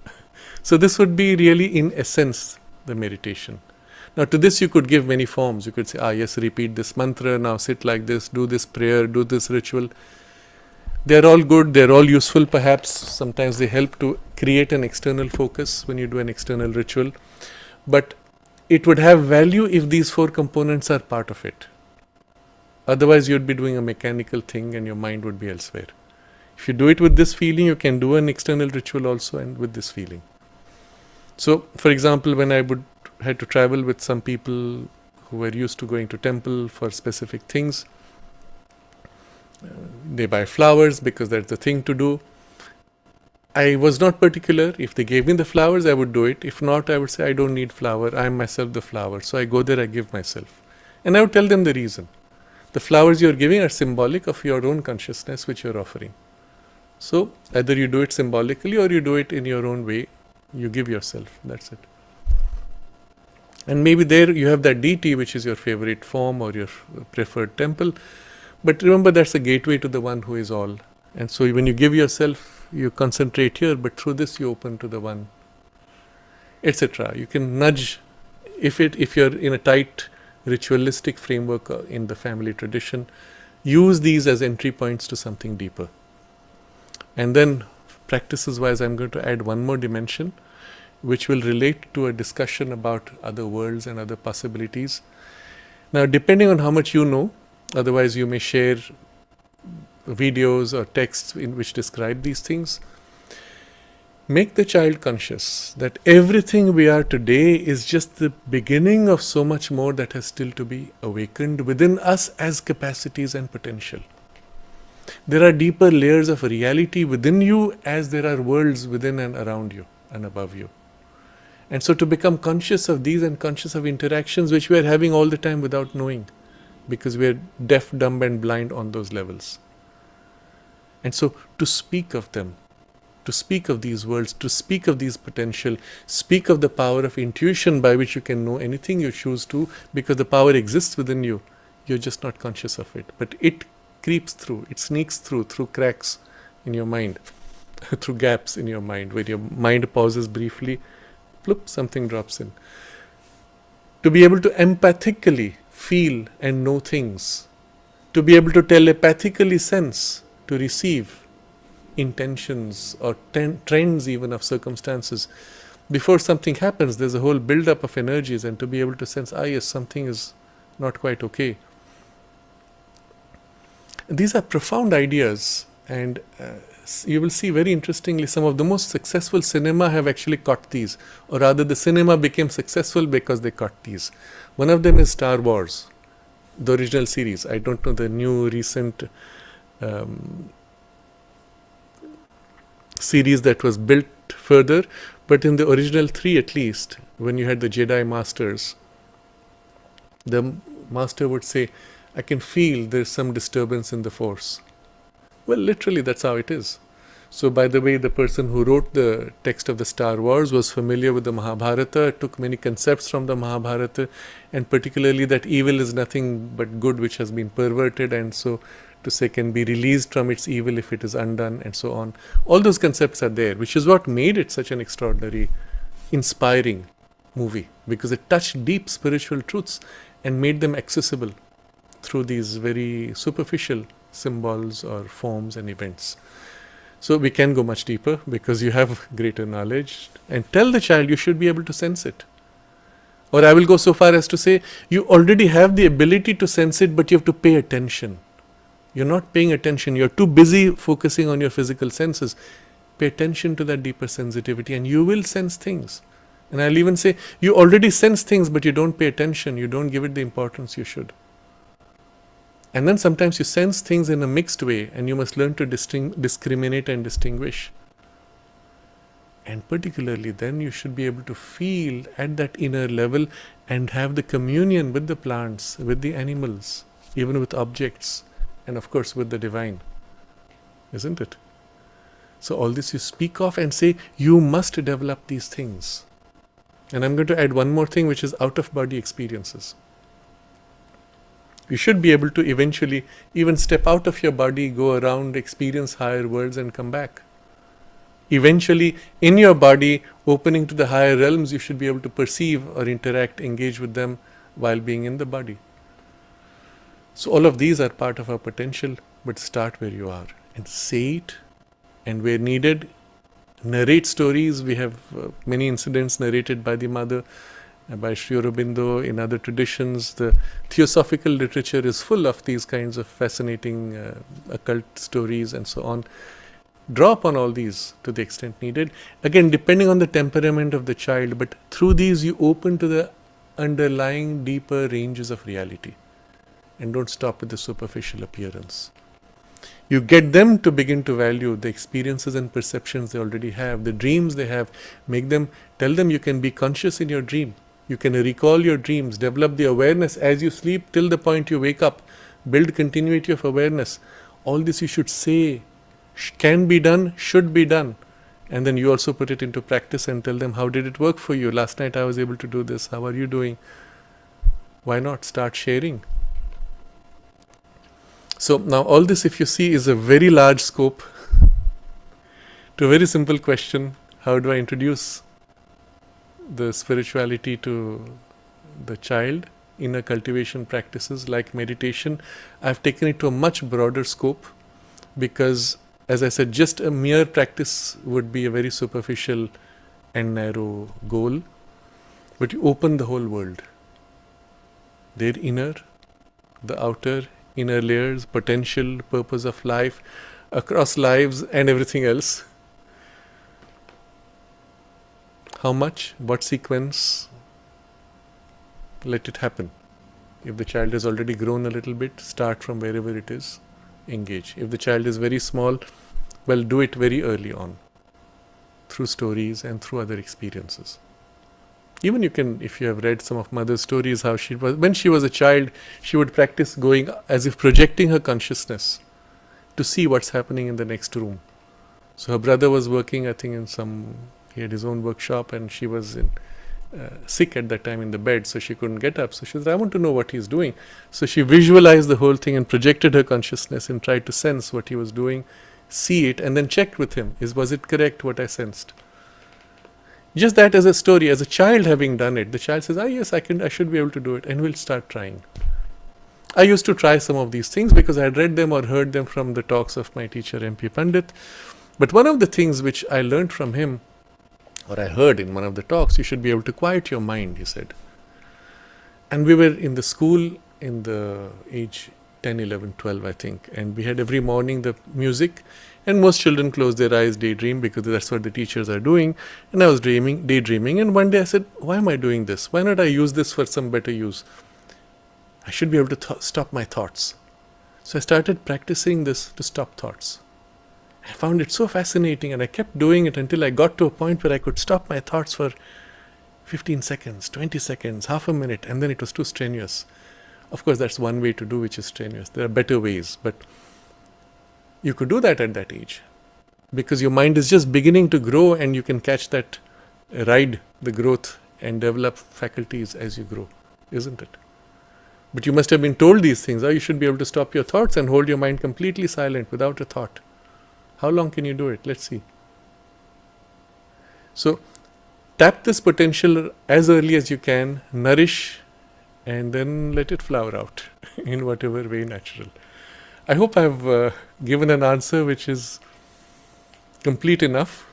So this would be really, in essence, the meditation. Now to this you could give many forms. You could say, yes, repeat this mantra, now sit like this, do this prayer, do this ritual. They're all good, they're all useful perhaps. Sometimes they help to create an external focus when you do an external ritual. But it would have value if these 4 components are part of it. Otherwise you'd be doing a mechanical thing and your mind would be elsewhere. If you do it with this feeling, you can do an external ritual also and with this feeling. So, for example, when I had to travel with some people who were used to going to temple for specific things, they buy flowers because that's the thing to do. I was not particular. If they gave me the flowers, I would do it. If not, I would say, I don't need flower. I am myself the flower. So I go there, I give myself. And I would tell them the reason. The flowers you're giving are symbolic of your own consciousness which you're offering. So either you do it symbolically or you do it in your own way. You give yourself. That's it. And maybe there you have that deity which is your favorite form or your preferred temple. But remember, that's a gateway to the one who is all. And so when you give yourself, you concentrate here, but through this you open to the one, etc. You can nudge, if you're in a tight ritualistic framework in the family tradition, use these as entry points to something deeper. And then practices wise, I'm going to add one more dimension, which will relate to a discussion about other worlds and other possibilities. Now, depending on how much you know, otherwise you may share videos or texts in which describe these things. Make the child conscious that everything we are today is just the beginning of so much more that has still to be awakened within us as capacities and potential. There are deeper layers of reality within you as there are worlds within and around you and above you. And so to become conscious of these and conscious of interactions which we are having all the time without knowing, because we are deaf, dumb and blind on those levels. And so to speak of them, to speak of these worlds, to speak of these potential, speak of the power of intuition by which you can know anything you choose to, because the power exists within you. You're just not conscious of it. But it creeps through, it sneaks through cracks in your mind, through gaps in your mind. When your mind pauses briefly, plop, something drops in. To be able to empathically feel and know things, to be able to telepathically sense, to receive intentions or trends even of circumstances. Before something happens, there's a whole build-up of energies, and to be able to sense, yes, something is not quite okay. These are profound ideas, and you will see very interestingly some of the most successful cinema have actually caught these, or rather the cinema became successful because they caught these. One of them is Star Wars, the original series. I don't know the new recent series that was built further, but in the original 3 at least, when you had the Jedi Masters, the Master would say, I can feel there's some disturbance in the Force. Well, literally that's how it is. So by the way, the person who wrote the text of the Star Wars was familiar with the Mahabharata, took many concepts from the Mahabharata, and particularly that evil is nothing but good which has been perverted, and so to say can be released from its evil if it is undone, and so on. All those concepts are there, which is what made it such an extraordinary, inspiring movie, because it touched deep spiritual truths and made them accessible through these very superficial symbols or forms and events. So we can go much deeper because you have greater knowledge, and tell the child you should be able to sense it. Or I will go so far as to say you already have the ability to sense it, but you have to pay attention. You're not paying attention. You're too busy focusing on your physical senses. Pay attention to that deeper sensitivity and you will sense things. And I'll even say you already sense things, but you don't pay attention. You don't give it the importance you should. And then sometimes you sense things in a mixed way, and you must learn to discriminate and distinguish. And particularly then you should be able to feel at that inner level and have the communion with the plants, with the animals, even with objects, and of course with the divine. Isn't it? So all this you speak of and say, you must develop these things. And I'm going to add one more thing, which is out-of-body experiences. You should be able to eventually even step out of your body, go around, experience higher worlds and come back. Eventually, in your body, opening to the higher realms, you should be able to perceive or interact, engage with them while being in the body. So all of these are part of our potential, but start where you are and say it, and where needed, narrate stories. We have many incidents narrated by the mother, by Sri Aurobindo. In other traditions, the theosophical literature is full of these kinds of fascinating occult stories and so on. Draw upon all these to the extent needed. Again, depending on the temperament of the child, but through these you open to the underlying deeper ranges of reality. And don't stop with the superficial appearance. You get them to begin to value the experiences and perceptions they already have, the dreams they have. Tell them you can be conscious in your dream. You can recall your dreams, develop the awareness as you sleep till the point you wake up. Build continuity of awareness. All this you should say, can be done, should be done. And then you also put it into practice and tell them, how did it work for you? Last night I was able to do this. How are you doing? Why not start sharing? So now all this, if you see, is a very large scope to a very simple question. How do I introduce the spirituality to the child? Inner cultivation practices like meditation. I've taken it to a much broader scope because as I said, just a mere practice would be a very superficial and narrow goal, but you open the whole world. Their inner, the outer, inner layers, potential, purpose of life, across lives and everything else. How much, what sequence, let it happen. If the child has already grown a little bit, start from wherever it is, engage. If the child is very small, well, do it very early on, through stories and through other experiences. Even you can, if you have read some of Mother's stories, how she was, when she was a child, she would practice going as if projecting her consciousness to see what's happening in the next room. So her brother was working, I think, he had his own workshop, and she was sick at that time in the bed, so she couldn't get up. So she said, I want to know what he's doing. So she visualized the whole thing and projected her consciousness and tried to sense what he was doing, see it, and then checked with him. Was it correct what I sensed? Just that as a story, as a child having done it, the child says, yes, I should be able to do it, and will start trying. I used to try some of these things because I had read them or heard them from the talks of my teacher MP Pandit. But one of the things which I learned from him, or I heard in one of the talks, you should be able to quiet your mind, he said. And we were in the school in the age 10, 11, 12, I think. And we had every morning the music, and most children close their eyes, daydream, because that's what the teachers are doing. And I was daydreaming. And one day I said, why am I doing this? Why not I use this for some better use? I should be able to stop my thoughts. So I started practicing this to stop thoughts. I found it so fascinating, and I kept doing it until I got to a point where I could stop my thoughts for 15 seconds, 20 seconds, half a minute, and then it was too strenuous. Of course, that's one way to do which is strenuous. There are better ways, but you could do that at that age because your mind is just beginning to grow, and you can catch that, ride the growth and develop faculties as you grow, isn't it? But you must have been told these things. You should be able to stop your thoughts and hold your mind completely silent without a thought. How long can you do it? Let's see. So, tap this potential as early as you can, nourish, and then let it flower out in whatever way natural. I hope I've given an answer which is complete enough.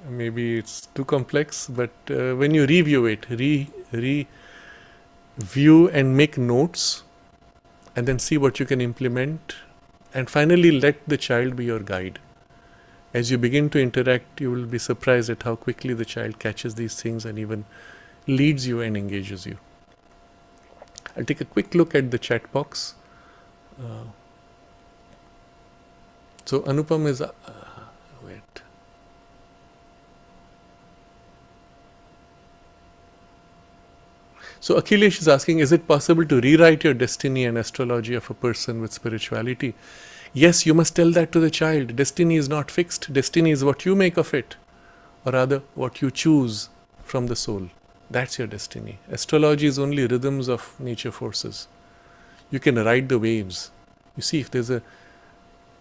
Maybe it's too complex, but when you review it, review and make notes, and then see what you can implement. And finally, let the child be your guide. As you begin to interact, you will be surprised at how quickly the child catches these things and even leads you and engages you. I'll take a quick look at the chat box. So Anupam is... wait. So Akhilesh is asking, is it possible to rewrite your destiny and astrology of a person with spirituality? Yes, you must tell that to the child. Destiny is not fixed. Destiny is what you make of it, or rather what you choose from the soul. That's your destiny. Astrology is only rhythms of nature forces. You can ride the waves. You see, if there's a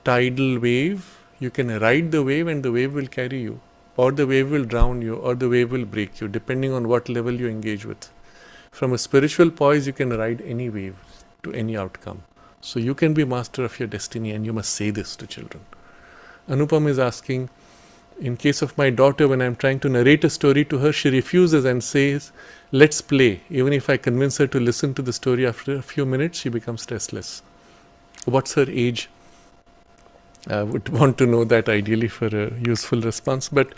tidal wave, you can ride the wave and the wave will carry you, or the wave will drown you, or the wave will break you, depending on what level you engage with. From a spiritual poise, you can ride any wave to any outcome. So you can be master of your destiny, and you must say this to children. Anupam is asking, in case of my daughter, when I'm trying to narrate a story to her, she refuses and says, let's play. Even if I convince her to listen to the story after a few minutes, she becomes restless. What's her age? I would want to know that ideally for a useful response. But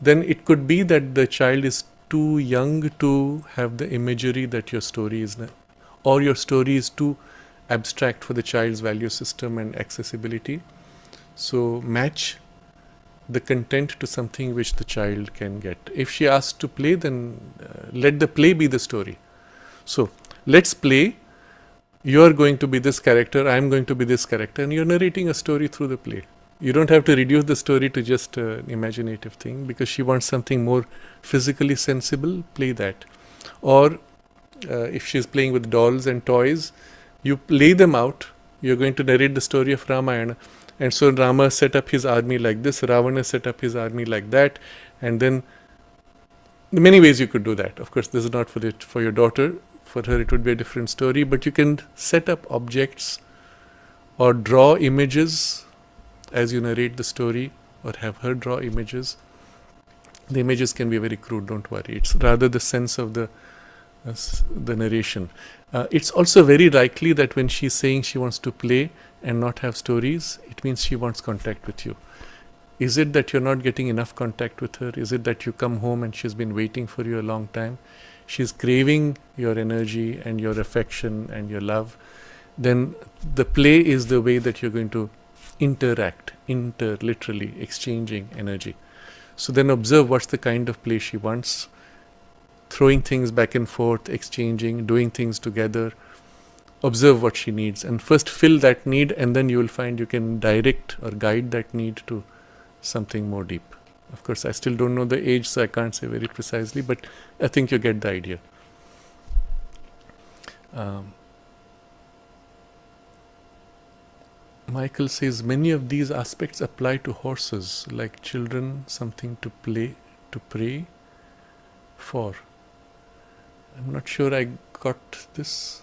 then it could be that the child is too young to have the imagery that your story is, or your story is too abstract for the child's value system and accessibility. So match the content to something which the child can get. If she asks to play, then let the play be the story. So let's play. You're going to be this character, I'm going to be this character, and you're narrating a story through the play. You don't have to reduce the story to just an imaginative thing, because she wants something more physically sensible, play that. Or if she's playing with dolls and toys, you lay them out. You're going to narrate the story of Ramayana. And so Rama set up his army like this, Ravana set up his army like that, and then many ways you could do that. Of course, this is not for your daughter. For her, it would be a different story, but you can set up objects or draw images as you narrate the story or have her draw images, the images can be very crude, don't worry. It's rather the sense of the narration. It's also very likely that when she's saying she wants to play and not have stories, it means she wants contact with you. Is it that you're not getting enough contact with her? Is it that you come home and she's been waiting for you a long time? She's craving your energy and your affection and your love. Then the play is the way that you're going to interact, literally exchanging energy. So then observe what's the kind of play she wants. Throwing things back and forth, exchanging, doing things together. Observe what she needs and first fill that need, and then you will find you can direct or guide that need to something more deep. Of course, I still don't know the age, so I can't say very precisely, but I think you get the idea. Michael says many of these aspects apply to horses, like children, something to play, to pray for. I'm not sure I got this.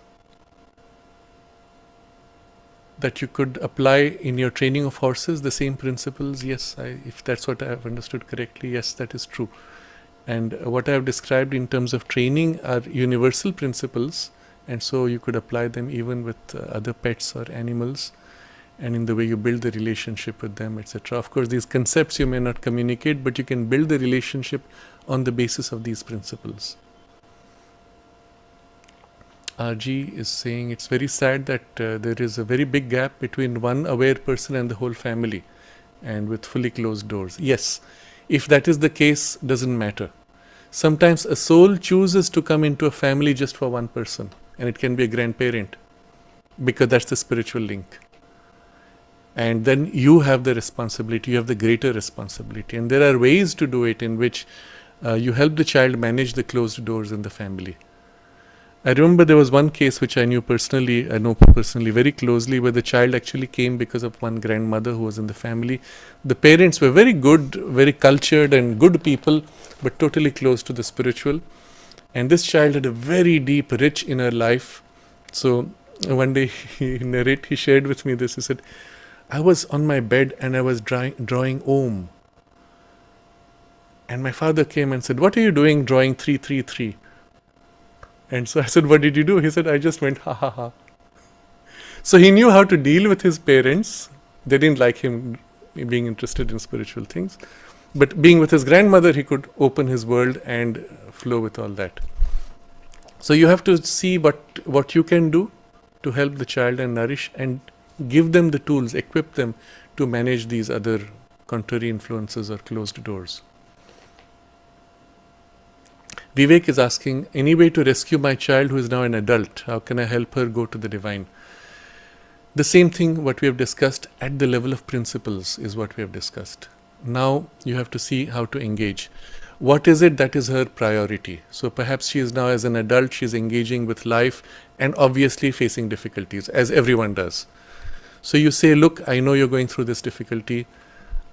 That you could apply in your training of horses the same principles. Yes, if that's what I have understood correctly, yes, that is true. And what I have described in terms of training are universal principles, and so you could apply them even with other pets or animals, and in the way you build the relationship with them, etc. Of course, these concepts you may not communicate, but you can build the relationship on the basis of these principles. RG is saying it's very sad that there is a very big gap between one aware person and the whole family, and with fully closed doors. Yes, if that is the case, doesn't matter. Sometimes a soul chooses to come into a family just for one person, and it can be a grandparent, because that's the spiritual link. And then you have the responsibility, you have the greater responsibility. And there are ways to do it in which you help the child manage the closed doors in the family. I remember there was one case which I know personally very closely, where the child actually came because of one grandmother who was in the family. The parents were very good, very cultured and good people, but totally closed to the spiritual. And this child had a very deep, rich inner life. So one day he shared with me this. He said, I was on my bed and I was drawing Om. And my father came and said, what are you doing drawing 333? And so I said, what did you do? He said, I just went, ha ha ha. So he knew how to deal with his parents. They didn't like him being interested in spiritual things. But being with his grandmother, he could open his world and flow with all that. So you have to see what you can do to help the child and nourish, and give them the tools, equip them to manage these other contrary influences or closed doors. Vivek is asking, any way to rescue my child who is now an adult? How can I help her go to the divine? The same thing what we have discussed at the level of principles is what we have discussed. Now you have to see how to engage. What is it that is her priority? So perhaps she is now, as an adult, she is engaging with life and obviously facing difficulties, as everyone does. So you say, look, I know you're going through this difficulty.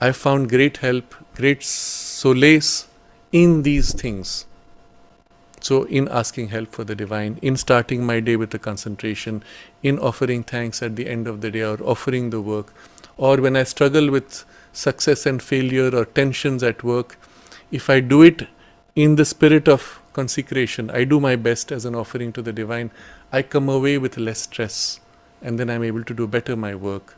I found great help, great solace in these things. So in asking help for the divine, in starting my day with a concentration, in offering thanks at the end of the day, or offering the work, or when I struggle with success and failure or tensions at work, if I do it in the spirit of consecration, I do my best as an offering to the divine, I come away with less stress, and then I'm able to do better my work,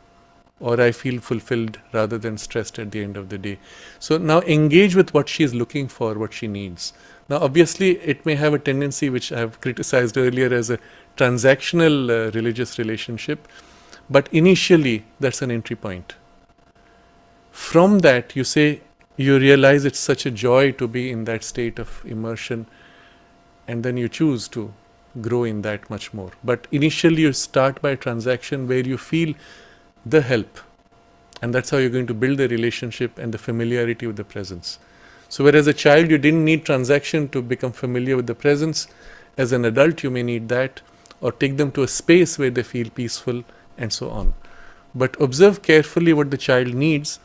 or I feel fulfilled rather than stressed at the end of the day. So now engage with what she is looking for, what she needs. Now obviously it may have a tendency, which I have criticized earlier, as a transactional religious relationship, but initially that's an entry point. From that you realize it's such a joy to be in that state of immersion, and then you choose to grow in that much more. But initially you start by a transaction where you feel the help, and that's how you're going to build the relationship and the familiarity with the presence. So whereas a child you didn't need transaction to become familiar with the presence, as an adult you may need that, or take them to a space where they feel peaceful, and so on. But observe carefully what the child needs,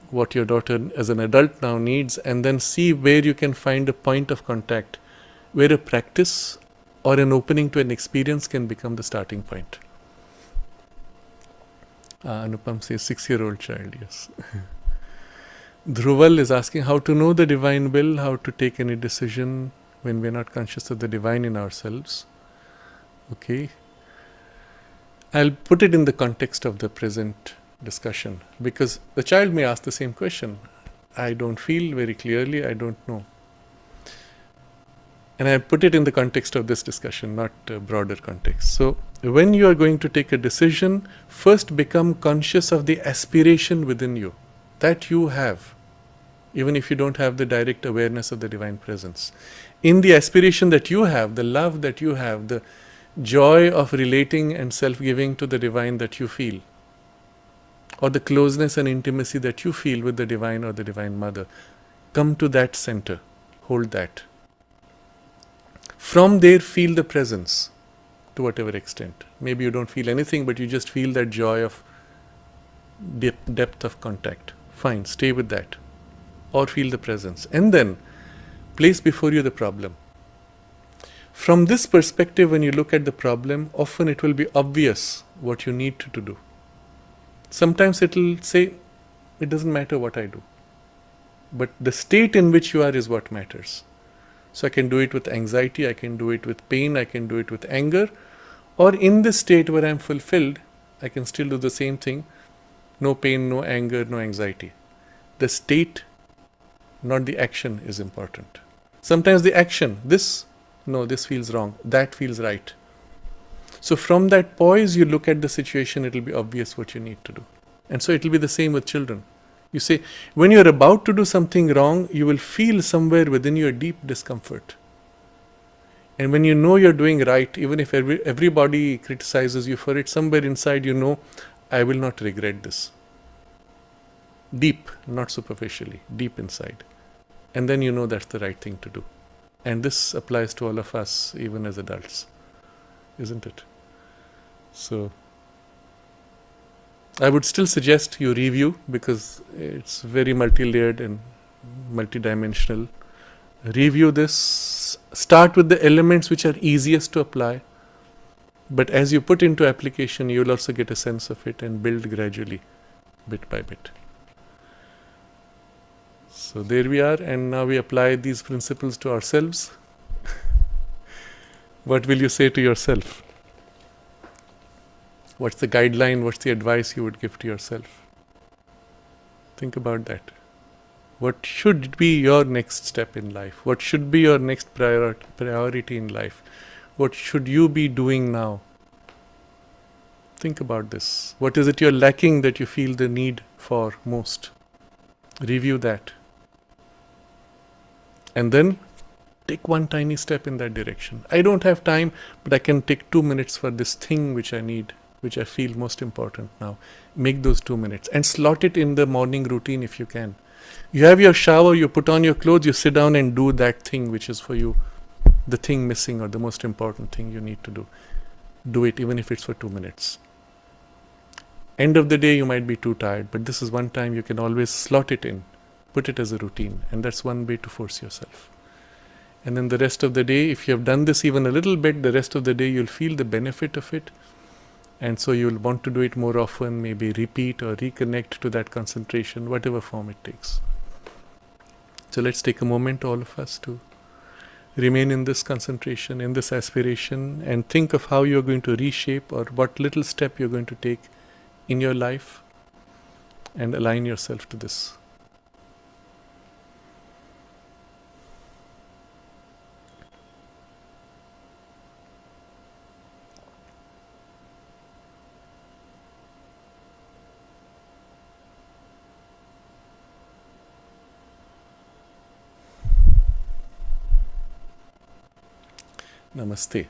what your daughter as an adult now needs, and then see where you can find a point of contact, where a practice or an opening to an experience can become the starting point. Anupam says 6-year-old child, yes. Dhruval is asking how to know the divine will, how to take any decision when we're not conscious of the divine in ourselves. Okay. I'll put it in the context of the present discussion, because the child may ask the same question. I don't feel very clearly, I don't know. And I put it in the context of this discussion, not a broader context. So, when you are going to take a decision, first become conscious of the aspiration within you that you have, even if you don't have the direct awareness of the divine presence. In the aspiration that you have, the love that you have, the joy of relating and self-giving to the divine that you feel, or the closeness and intimacy that you feel with the divine or the divine mother, come to that center, hold that. From there, feel the presence to whatever extent. Maybe you don't feel anything, but you just feel that joy of depth of contact. Fine, stay with that. Or feel the presence. And then, place before you the problem. From this perspective, when you look at the problem, often it will be obvious what you need to do. Sometimes it will say, it doesn't matter what I do. But the state in which you are is what matters. So I can do it with anxiety, I can do it with pain, I can do it with anger. Or in this state where I am fulfilled, I can still do the same thing. No pain, no anger, no anxiety. The state, not the action, is important. Sometimes the action, this feels wrong, that feels right. So from that poise, you look at the situation, it will be obvious what you need to do. And so it will be the same with children. You say, when you're about to do something wrong, you will feel somewhere within you a deep discomfort. And when you know you're doing right, even if everybody criticizes you for it, somewhere inside you know, I will not regret this. Deep, not superficially, deep inside. And then you know that's the right thing to do. And this applies to all of us, even as adults, isn't it? So, I would still suggest you review, because it's very multi-layered and multi-dimensional. Review this, start with the elements which are easiest to apply, but as you put into application, you will also get a sense of it and build gradually, bit by bit. So there we are, and now we apply these principles to ourselves. What will you say to yourself? What's the guideline, what's the advice you would give to yourself? Think about that. What should be your next step in life? What should be your next priority in life? What should you be doing now? Think about this. What is it you're lacking that you feel the need for most? Review that. And then take one tiny step in that direction. I don't have time, but I can take 2 minutes for this thing which I need, which I feel most important now. Make those 2 minutes and slot it in the morning routine if you can. You have your shower, you put on your clothes, you sit down and do that thing which is for you the thing missing or the most important thing you need to do. Do it even if it's for 2 minutes. End of the day you might be too tired, but this is one time you can always slot it in. Put it as a routine, and that's one way to force yourself. And then the rest of the day, if you have done this even a little bit, the rest of the day you'll feel the benefit of it. And so you'll want to do it more often, maybe repeat or reconnect to that concentration, whatever form it takes. So let's take a moment, all of us, to remain in this concentration, in this aspiration, and think of how you're going to reshape or what little step you're going to take in your life and align yourself to this. Namaste.